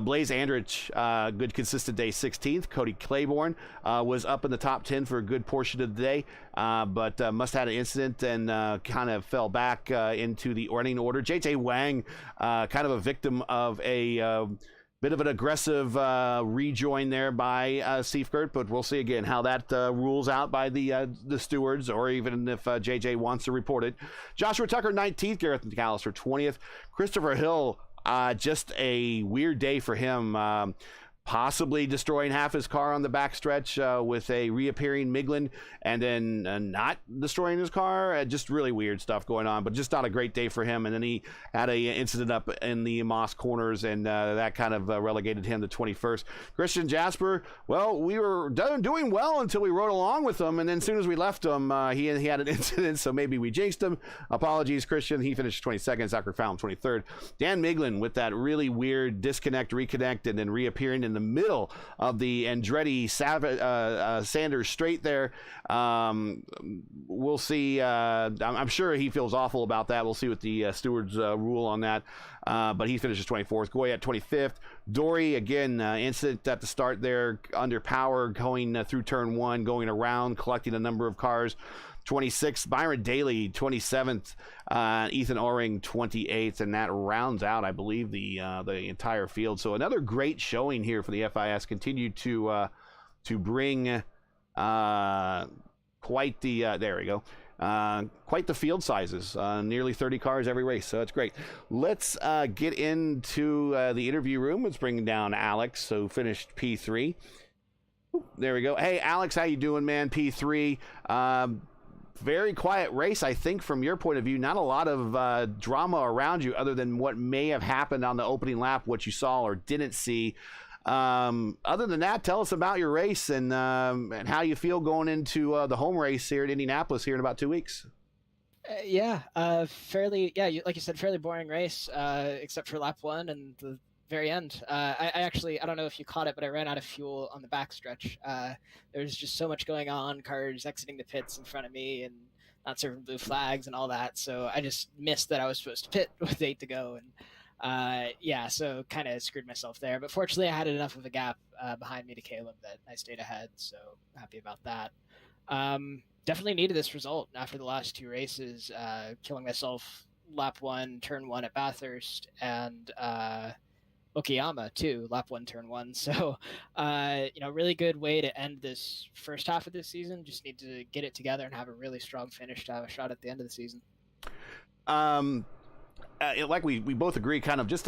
Blaze Andrich, good consistent day, 16th. Cody Claiborne was up in the top 10 for a good portion of the day, but must have had an incident and kind of fell back into the running order. JJ Wang, kind of a victim of a bit of an aggressive rejoin there by Seifert, but we'll see again how that rules out by the stewards, or even if JJ wants to report it. Joshua Tucker, 19th. Gareth McAllister, 20th. Christopher Hill, just a weird day for him. Possibly destroying half his car on the backstretch with a reappearing Miglin, and then not destroying his car. Just really weird stuff going on, but just not a great day for him. And then he had a incident up in the Moss corners, and that kind of relegated him to 21st. Christian Jasper, well, we were doing well until we rode along with him, and then as soon as we left him, he had an incident, so maybe we jinxed him. Apologies, Christian. He finished 22nd. Zachary Fallon, 23rd. Dan Miglin with that really weird disconnect, reconnect, and then reappearing in the middle of the Andretti Sanders straight there. We'll see. I'm sure he feels awful about that. We'll see what the stewards rule on that. But he finishes 24th. Goyette 25th. Dory, again, incident at the start there, under power, going through turn one, going around, collecting a number of cars. 26th, Byron Daly, 27th, Ethan Oring, 28th, and that rounds out, I believe, the entire field. So another great showing here for the FIS. Continued to bring quite the there we go. Quite the field sizes, nearly 30 cars every race, so it's great. Let's get into the interview room. Let's bring down Alex, who finished P3. Ooh, there we go. Hey, Alex, how you doing, man? P3. Very quiet race, I think, from your point of view. Not a lot of drama around you other than what may have happened on the opening lap, what you saw or didn't see. Other than that, tell us about your race and how you feel going into the home race here at Indianapolis here in about 2 weeks. Fairly, like you said, fairly boring race, except for lap one and the very end. I don't know if you caught it, but I ran out of fuel on the backstretch. There was just so much going on, cars exiting the pits in front of me and not serving blue flags and all that. So I just missed that I was supposed to pit with 8 to go. And so kind of screwed myself there. But fortunately, I had enough of a gap behind me to Caleb that I stayed ahead. So happy about that. Definitely needed this result after the last 2 races, killing myself lap 1, turn 1 at Bathurst, and Okayama too, lap 1, turn 1. So, really good way to end this first half of this season. Just need to get it together and have a really strong finish to have a shot at the end of the season. Like we both agree, kind of the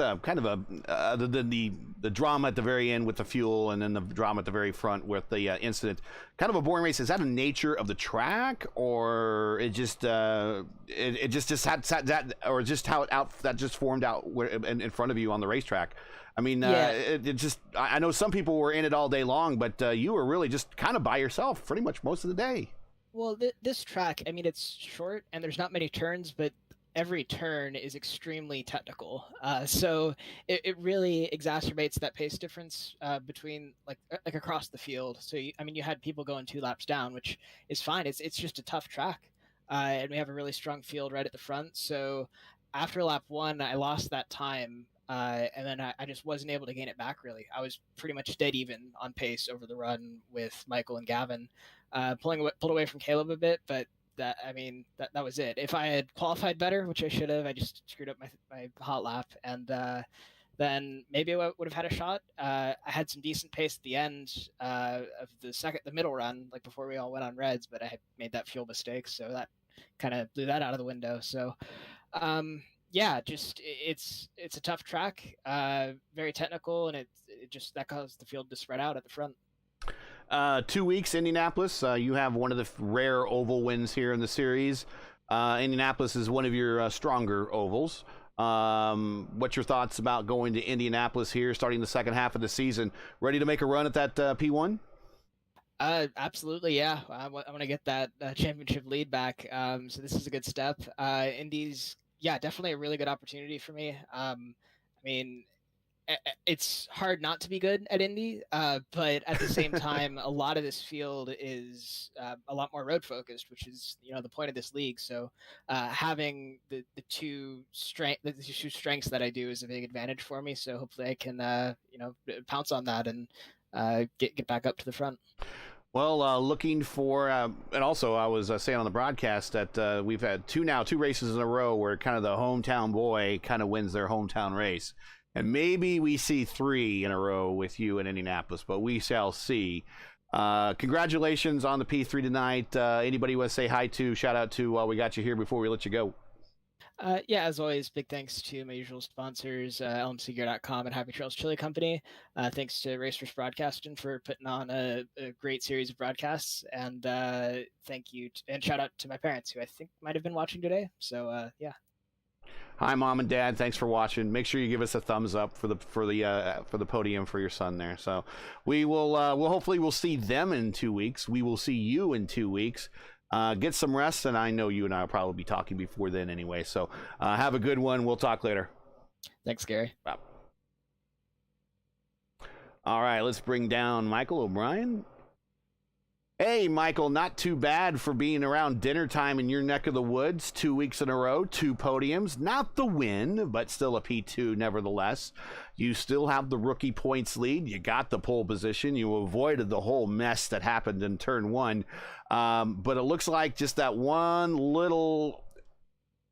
drama at the very end with the fuel, and then the drama at the very front with the incident. Kind of a boring race. Is that a nature of the track, or it just it just had that, or just how that just formed out in front of you on the racetrack? I mean, it just, I know some people were in it all day long, but you were really just kind of by yourself pretty much most of the day. Well, this track, I mean, it's short and there's not many turns, but every turn is extremely technical. So it really exacerbates that pace difference between like across the field. So, you had people going 2 laps down, which is fine. It's just a tough track. And we have a really strong field right at the front. So after lap 1, I lost that time. And then I just wasn't able to gain it back, really. I was pretty much dead even on pace over the run with Michael and Gavin, pulled away from Caleb a bit, but that was it. If I had qualified better, which I should have, I just screwed up my hot lap, and then maybe I would have had a shot. I had some decent pace at the end of the middle run, like before we all went on reds, but I had made that fuel mistake, so that kind of blew that out of the window. So just it's a tough track, very technical, and it just that caused the field to spread out at the front. 2 weeks, Indianapolis. You have one of the rare oval wins here in the series. Indianapolis is one of your stronger ovals. What's your thoughts about going to Indianapolis here, starting the second half of the season? Ready to make a run at that P1? Absolutely, yeah. I want to get that championship lead back. So this is a good step. Indy's, yeah, definitely a really good opportunity for me. I mean, it's hard not to be good at Indy, but at the same time, a lot of this field is a lot more road focused, which is the point of this league. So having the two strengths that I do is a big advantage for me. So hopefully I can pounce on that and get back up to the front. Well, looking for, and also I was saying on the broadcast that we've had two races in a row where kind of the hometown boy kind of wins their hometown race. And maybe we see 3 in a row with you in Indianapolis, but we shall see. Congratulations on the P3 tonight. Anybody want to say hi to, shout out to while we got you here before we let you go? Yeah, as always, big thanks to my usual sponsors, lmcgear.com and Happy Trails Chili Company. Thanks to Racers Broadcasting for putting on a great series of broadcasts. And thank you, and shout out to my parents, who I think might have been watching today. So, yeah. Hi, Mom and Dad. Thanks for watching. Make sure you give us a thumbs up for the podium for your son there. So we will hopefully we'll see them in 2 weeks. We will see you in 2 weeks. Get some rest, and I know you and I will probably be talking before then anyway. So have a good one. We'll talk later. Thanks, Gary. Bye. All right, let's bring down Michael O'Brien. Hey, Michael, not too bad for being around dinner time in your neck of the woods. 2 weeks in a row, 2 podiums. Not the win, but still a P2 nevertheless. You still have the rookie points lead. You got the pole position. You avoided the whole mess that happened in turn 1. But it looks like just that one little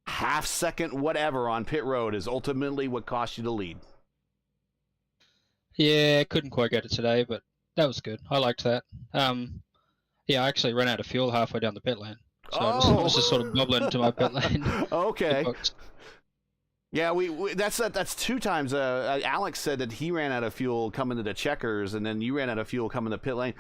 half-second whatever on pit road is ultimately what cost you the lead. Yeah, couldn't quite get it today, but that was good. I liked that. Yeah, I actually ran out of fuel halfway down the pit lane. So I was just sort of bubbling into my pit lane. Okay. Yeah, that's 2 times. Alex said that he ran out of fuel coming to the checkers, and then you ran out of fuel coming to pit lane.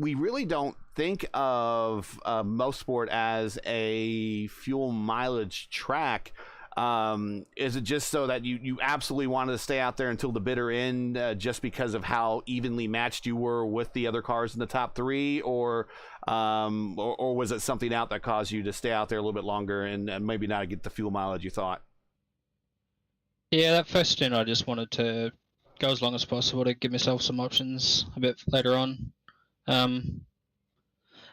We really don't think of Mosport as a fuel mileage track. Is it just so that you absolutely wanted to stay out there until the bitter end, just because of how evenly matched you were with the other cars in the top 3, or was it something out that caused you to stay out there a little bit longer and maybe not get the fuel mileage you thought? Yeah, that first stint I just wanted to go as long as possible to give myself some options a bit later on.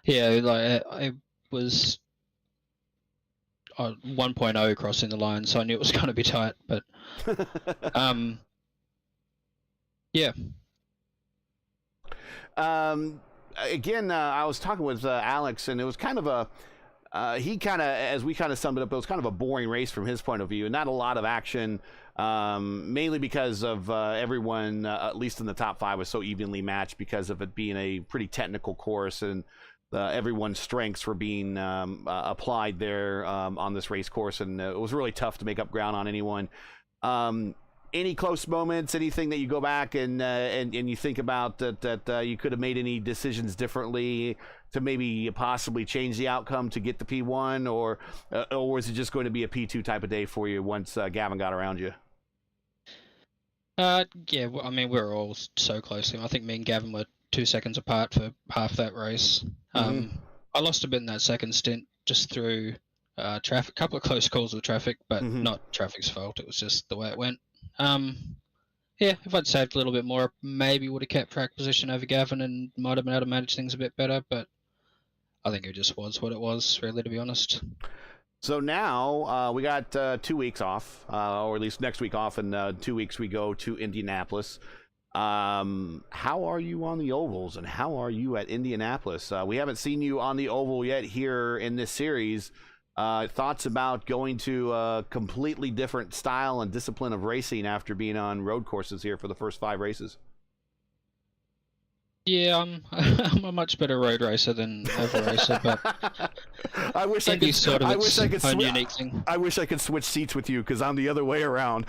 Yeah, like I was 1.0 crossing the line, so I knew it was going to be tight, but yeah. Again, I was talking with Alex, and it was kind of a as we kind of summed it up, it was kind of a boring race from his point of view, and not a lot of action, mainly because of everyone, at least in the top 5, was so evenly matched because of it being a pretty technical course, and everyone's strengths were being applied there on this race course, and it was really tough to make up ground on anyone. Any close moments, anything that you go back and you think about that you could have made any decisions differently to maybe possibly change the outcome to get the P1, or was it just going to be a P2 type of day for you once Gavin got around you? Yeah, I mean, we were all so close. I think me and Gavin were 2 seconds apart for half that race. I lost a bit in that second stint just through traffic, a couple of close calls with traffic, but not traffic's fault. It was just the way it went. Yeah, if I'd saved a little bit more, maybe would have kept track position over Gavin and might have been able to manage things a bit better, but I think it just was what it was, really, to be honest. So now we got 2 weeks off, or at least next week off, and 2 weeks we go to Indianapolis. How are you on the ovals, and how are you at Indianapolis? We haven't seen you on the oval yet here in this series. Thoughts about going to a completely different style and discipline of racing after being on road courses here for the first 5 races? Yeah, I'm a much better road racer than oval racer, but I wish I could unique thing. I wish I could switch seats with you because I'm the other way around.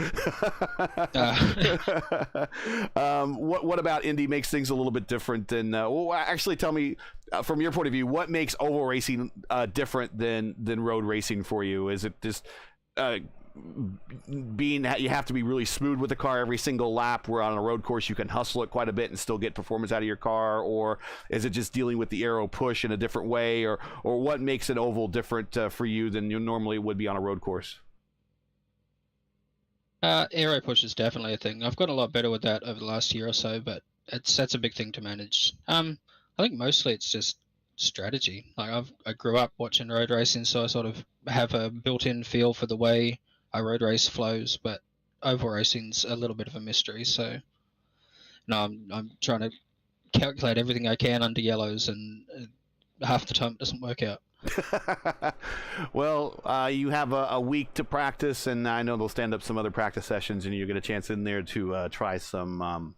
What about Indy makes things a little bit different than? Well, actually, tell me from your point of view, what makes oval racing different than road racing for you? Is it just being that you have to be really smooth with the car every single lap, where on a road course you can hustle it quite a bit and still get performance out of your car? Or is it just dealing with the aero push in a different way? Or what makes an oval different for you than you normally would be on a road course? Aero push is definitely a thing. I've gotten a lot better with that over the last year or so, but that's a big thing to manage. I think mostly it's just strategy. Like I grew up watching road racing, so I sort of have a built-in feel for the way a road race flows, but oval racing's a little bit of a mystery. So no, I'm trying to calculate everything I can under yellows, and half the time it doesn't work out. Well, you have a week to practice, and I know they'll stand up some other practice sessions, and you get a chance in there to try some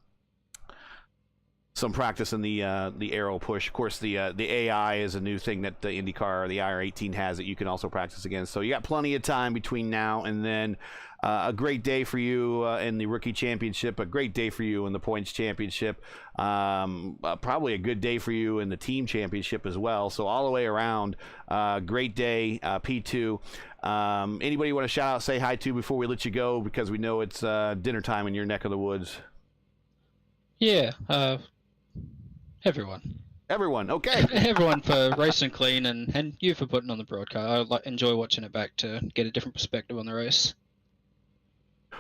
practice in the aero push. Of course, the AI is a new thing that the IndyCar or the IR18 has that you can also practice against. So you got plenty of time between now and then. A great day for you in the rookie championship, a great day for you in the points championship, probably a good day for you in the team championship as well. So all the way around, great day, P2. Anybody you want to shout out, say hi to before we let you go, because we know it's dinner time in your neck of the woods? Yeah, everyone. Everyone, okay. Everyone for racing clean, and you for putting on the broadcast. I enjoy watching it back to get a different perspective on the race.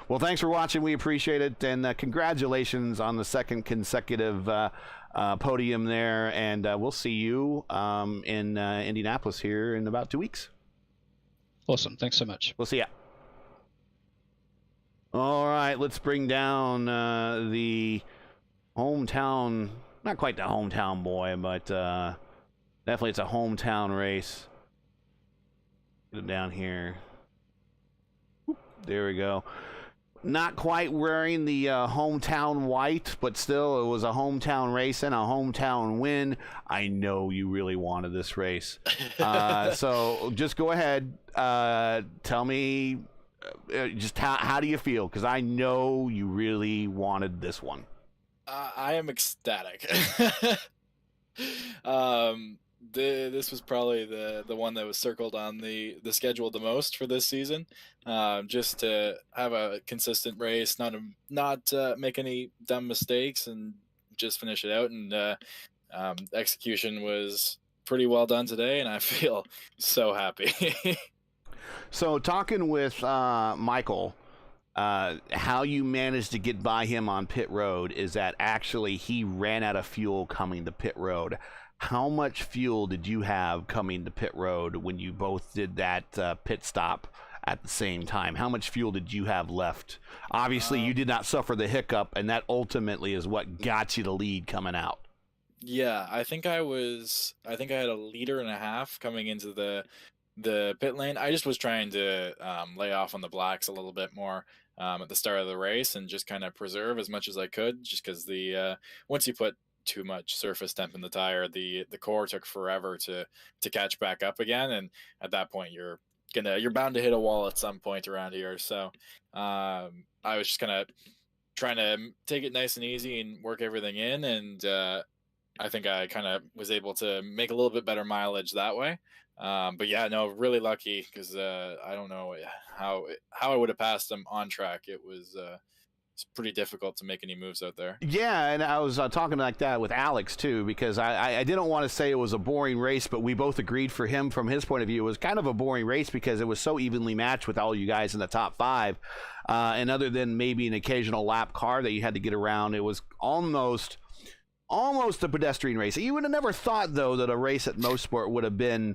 Well, thanks for watching. We appreciate it, and congratulations on the second consecutive podium there. And we'll see you in Indianapolis here in about 2 weeks. Awesome. Thanks so much. We'll see ya. All right, let's bring down the hometown, not quite the hometown boy, but definitely it's a hometown race. Get him down here. Whoop, there we go. Not quite wearing the hometown white, but still it was a hometown race and a hometown win. I know you really wanted this race. So just go ahead. Tell me just how do you feel? Because I know you really wanted this one. I am ecstatic. This was probably the one that was circled on the schedule the most for this season. Just to have a consistent race, not make any dumb mistakes, and just finish it out. And execution was pretty well done today, and I feel so happy. So talking with Michael, how you managed to get by him on pit road is that actually he ran out of fuel coming to pit road. How much fuel did you have coming to pit road when you both did that pit stop at the same time? How much fuel did you have left? Obviously, you did not suffer the hiccup, and that ultimately is what got you the lead coming out. Yeah, I think I had 1.5 liters coming into the pit lane. I just was trying to lay off on the blacks a little bit more at the start of the race, and just kind of preserve as much as I could, just because once you put too much surface temp in the tire, the core took forever to catch back up again, and at that point you're bound to hit a wall at some point around here. So I was just kind of trying to take it nice and easy and work everything in, and I think I kind of was able to make a little bit better mileage that way. But yeah, no, really lucky, because I don't know how I would have passed them on track. It's pretty difficult to make any moves out there. Yeah, and I was talking like that with Alex, too, because I didn't want to say it was a boring race, but we both agreed for him, from his point of view, it was kind of a boring race because it was so evenly matched with all you guys in the top five. And other than maybe an occasional lap car that you had to get around, it was almost a pedestrian race. You would have never thought, though, that a race at Mosport would have been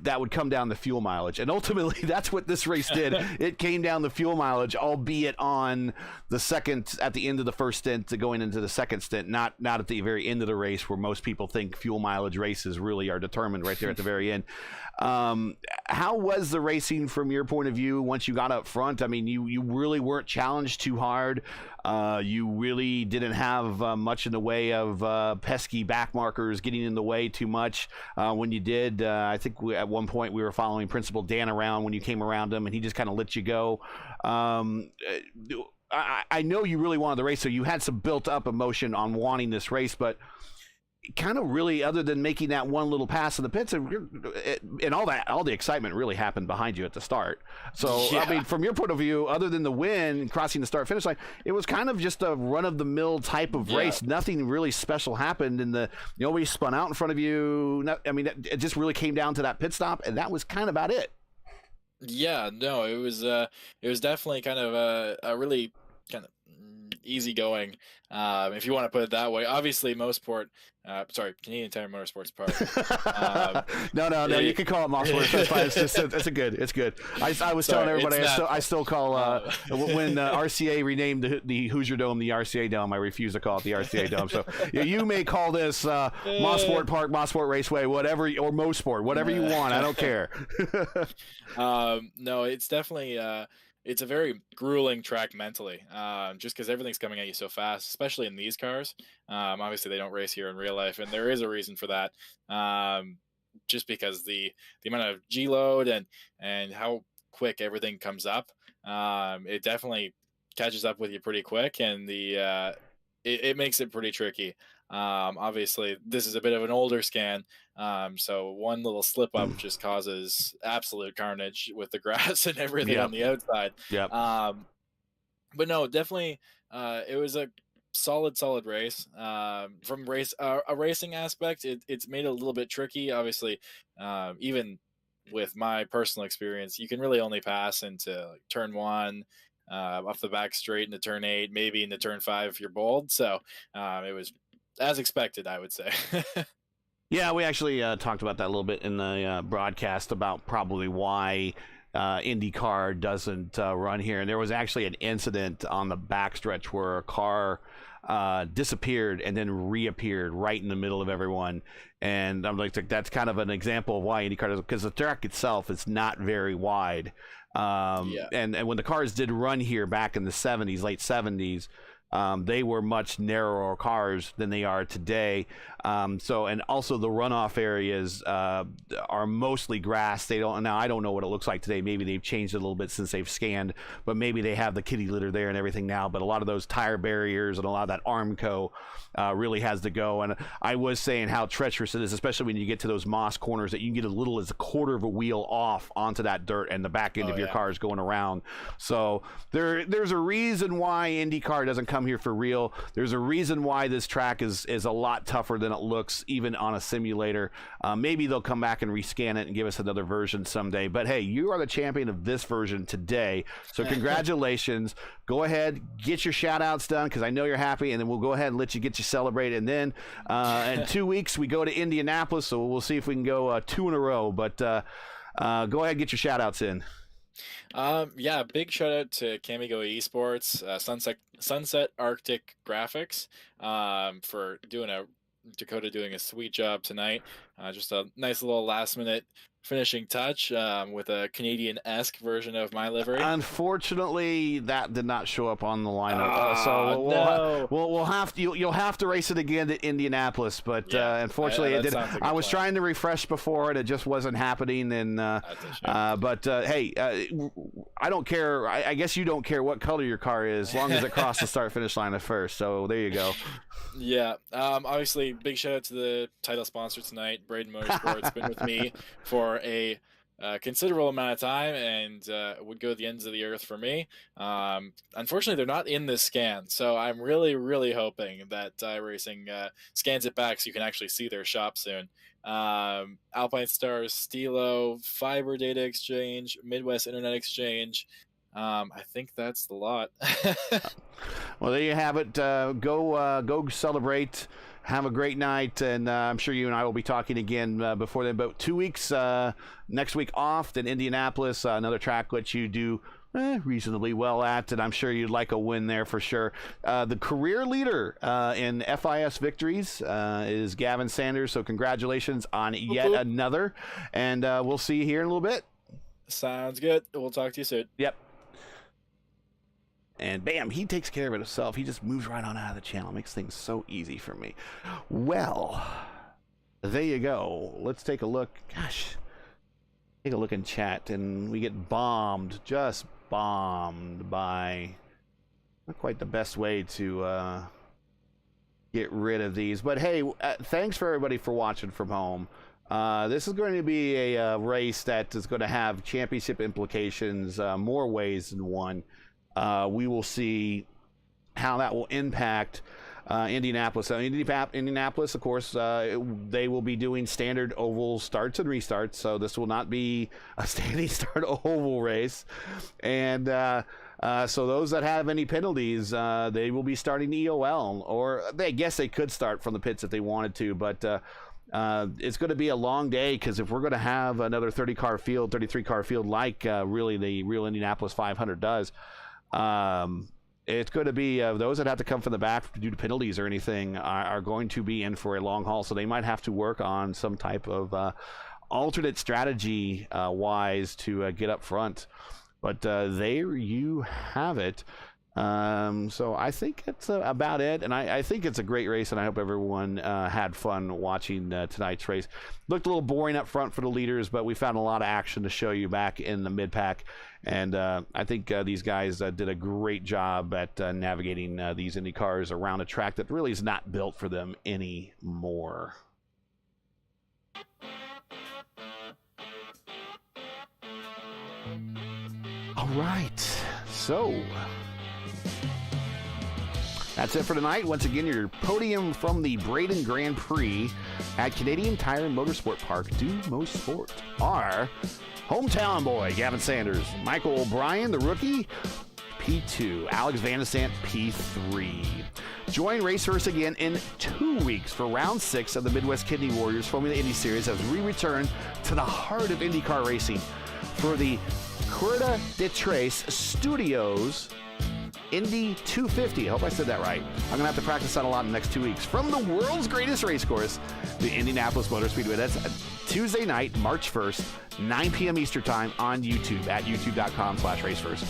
that would come down the fuel mileage, and ultimately that's what this race did. It came down the fuel mileage, albeit on the second, at the end of the first stint to going into the second stint, not at the very end of the race, where most people think fuel mileage races really are determined right there at the very end. How was the racing from your point of view once you got up front? I mean, you really weren't challenged too hard. You really didn't have much in the way of pesky back markers getting in the way too much. When you did, I think at one point we were following Principal Dan around when you came around him, and he just kind of let you go. I know you really wanted the race, so you had some built-up emotion on wanting this race, but kind of really, other than making that one little pass in the pits, and all the excitement really happened behind you at the start. So, Yeah. I mean, from your point of view, other than the win, crossing the start-finish line, it was kind of just a run-of-the-mill type of race. Nothing really special happened, and nobody spun out in front of you. It just really came down to that pit stop, and that was kind of about it. Yeah, no, it was definitely kind of a really kind of easygoing, if you want to put it that way. Obviously, Canadian Tire Motorsports Park. No, you can call it Mosport. That's fine. It's good. I was telling everybody, I still call when RCA renamed the Hoosier Dome the RCA Dome, I refuse to call it the RCA Dome. So you may call this Mosport Park, Mosport Raceway, whatever, or Mosport, whatever you want. I don't care. No, it's definitely it's a very grueling track mentally, just because everything's coming at you so fast, especially in these cars. Obviously, they don't race here in real life, and there is a reason for that. Just because the amount of G load and how quick everything comes up, it definitely catches up with you pretty quick, and it makes it pretty tricky. Obviously, this is a bit of an older scan, so one little slip up just causes absolute carnage with the grass and everything on the outside. Yep. But no, definitely, it was a solid race. From a racing aspect, it's made it a little bit tricky. Obviously, even with my personal experience, you can really only pass into turn 1. Off the back straight into turn 8, maybe into turn 5 if you're bold. So it was as expected, I would say. Yeah, we actually talked about that a little bit in the broadcast about probably why IndyCar doesn't run here. And there was actually an incident on the backstretch where a car disappeared and then reappeared right in the middle of everyone. And I'm like, that's kind of an example of why IndyCar doesn't, because the track itself is not very wide. And when the cars did run here back in the 70s, late 70s, they were much narrower cars than they are today. And also the runoff areas are mostly grass. I don't know what it looks like today. Maybe they've changed it a little bit since they've scanned, but maybe they have the kitty litter there and everything now. But a lot of those tire barriers and a lot of that Armco really has to go. And I was saying how treacherous it is, especially when you get to those moss corners, that you can get as little as a quarter of a wheel off onto that dirt and the back end of your car is going around. So there's a reason why IndyCar doesn't come here for real. There's a reason why this track is a lot tougher than it looks even on a simulator. Maybe they'll come back and rescan it and give us another version someday. But hey, you are the champion of this version today. So congratulations. Go ahead, get your shout outs done, because I know you're happy, and then we'll go ahead and let you get you celebrated. And then in 2 weeks, we go to Indianapolis, so we'll see if we can go 2 in a row. But go ahead and get your shout outs in. Big shout out to MKW eSports, Sunset Arctic Graphics, for Dakota doing a sweet job tonight. Just a nice little last minute finishing touch with a Canadian-esque version of my livery. Unfortunately, that did not show up on the lineup. We'll have to. You'll have to race it again at Indianapolis, but unfortunately, it didn't. I was trying to refresh before, and it just wasn't happening. And hey, I don't care. I guess you don't care what color your car is, as long as it crossed the start-finish line at first. So there you go. Yeah. Obviously, big shout out to the title sponsor tonight, Braidan Motorsport. It's been with me for a considerable amount of time, and would go to the ends of the earth for me. Unfortunately, they're not in this scan, so I'm really, really hoping that iRacing scans it back so you can actually see their shop soon. Alpine Stars, Stilo, Fiber Data Exchange, Midwest Internet Exchange. I think that's the lot. Well, there you have it. Go celebrate. Have a great night, and I'm sure you and I will be talking again before then. But 2 weeks next week off, then Indianapolis, another track which you do reasonably well at, and I'm sure you'd like a win there for sure. The career leader in FIS victories is Gavin Sanders, so congratulations on yet another, and we'll see you here in a little bit. Sounds good. We'll talk to you soon. Yep. And bam, he takes care of it himself. He just moves right on out of the channel. Makes things so easy for me. Well, there you go. Let's take a look. Gosh, take a look in chat, and we get bombed, just bombed by not quite the best way to get rid of these. But hey, thanks for everybody for watching from home. This is going to be a race that is going to have championship implications more ways than one. We will see how that will impact Indianapolis. So Indianapolis, of course, they will be doing standard oval starts and restarts. So this will not be a standing start oval race. And so those that have any penalties, they will be starting EOL, or I guess they could start from the pits if they wanted to, but it's going to be a long day, because if we're going to have another 33-car field like really the real Indianapolis 500 does, it's going to be those that have to come from the back due to penalties or anything are going to be in for a long haul. So they might have to work on some type of alternate strategy wise to get up front. But there you have it. So I think that's about it, and I think it's a great race, and I hope everyone had fun watching tonight's race. Looked a little boring up front for the leaders, but we found a lot of action to show you back in the mid-pack, and I think these guys did a great job at navigating these Indy cars around a track that really is not built for them anymore. All right, so that's it for tonight. Once again, your podium from the Braidan Grand Prix at Canadian Tire and Motorsport Park du Mosport are hometown boy Gavin Sanders, Michael O'Brien, the rookie, P2, Alex Van de Sant, P3. Join Racehurst again in 2 weeks for round 6 of the Midwest Kidney Warriors Formula Indy Series as we return to the heart of IndyCar racing for the Curta de Tres Studios Indy 250. I hope I said that right. I'm going to have to practice that a lot in the next 2 weeks. From the world's greatest race course, the Indianapolis Motor Speedway. That's Tuesday night, March 1st, 9 p.m. Eastern Time on YouTube at youtube.com/racefirst.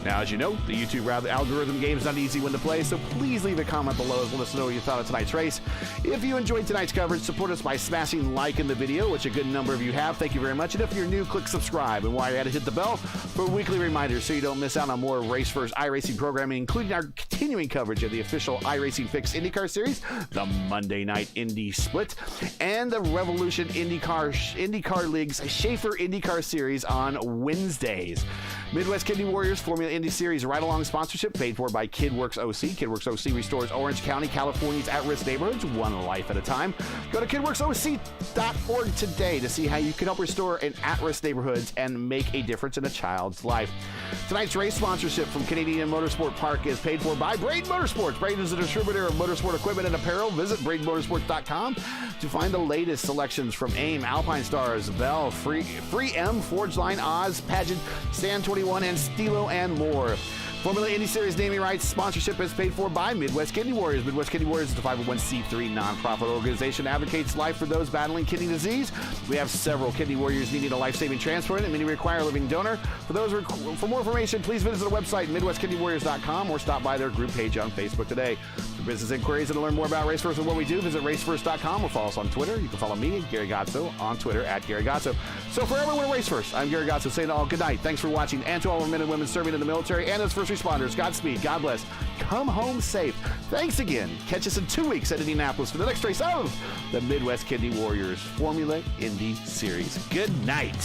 Now, as you know, the YouTube algorithm game is not an easy one to play, so please leave a comment below and let us know what you thought of tonight's race. If you enjoyed tonight's coverage, support us by smashing like in the video, which a good number of you have. Thank you very much. And if you're new, click subscribe. And while you're at it, hit the bell for weekly reminders so you don't miss out on more RaceFirst iRacing programming, including our continuing coverage of the official iRacing Fix IndyCar Series, the Monday Night Indy Split, and the Revolution IndyCar League's Schaefer IndyCar Series on Wednesdays. Midwest Kidney Warriors Formula Indy Series ride-along sponsorship paid for by KidWorks OC. KidWorks OC restores Orange County, California's at-risk neighborhoods, one life at a time. Go to kidworksoc.org today to see how you can help restore an at-risk neighborhoods and make a difference in a child's life. Tonight's race sponsorship from Canadian Motorsport Park is paid for by Braidan Motorsports. Braidan is a distributor of motorsport equipment and apparel. Visit BraidanMotorsports.com to find the latest selections from AIM, Alpine Stars, Bell, Free M, Forge Line, Oz, Pageant, Stand 21, and Stilo, and more. Formula Indy Series naming rights sponsorship is paid for by Midwest Kidney Warriors. Midwest Kidney Warriors is a 501c3 nonprofit organization that advocates life for those battling kidney disease. We have several kidney warriors needing a life-saving transplant, and many require a living donor. For more information, please visit the website MidwestKidneyWarriors.com or stop by their group page on Facebook today. For business inquiries and to learn more about RaceFirst and what we do, visit RaceFirst.com or follow us on Twitter. You can follow me, Gary Gotso, on Twitter at Gary Gotso. So for everyone at RaceFirst, I'm Gary Gotso saying to all good night. Thanks for watching, and to all our men and women serving in the military and as first responders, Godspeed, God bless. Come home safe. Thanks again. Catch us in 2 weeks at Indianapolis for the next race of the Midwest Kidney Warriors Formula Indy Series. Good night.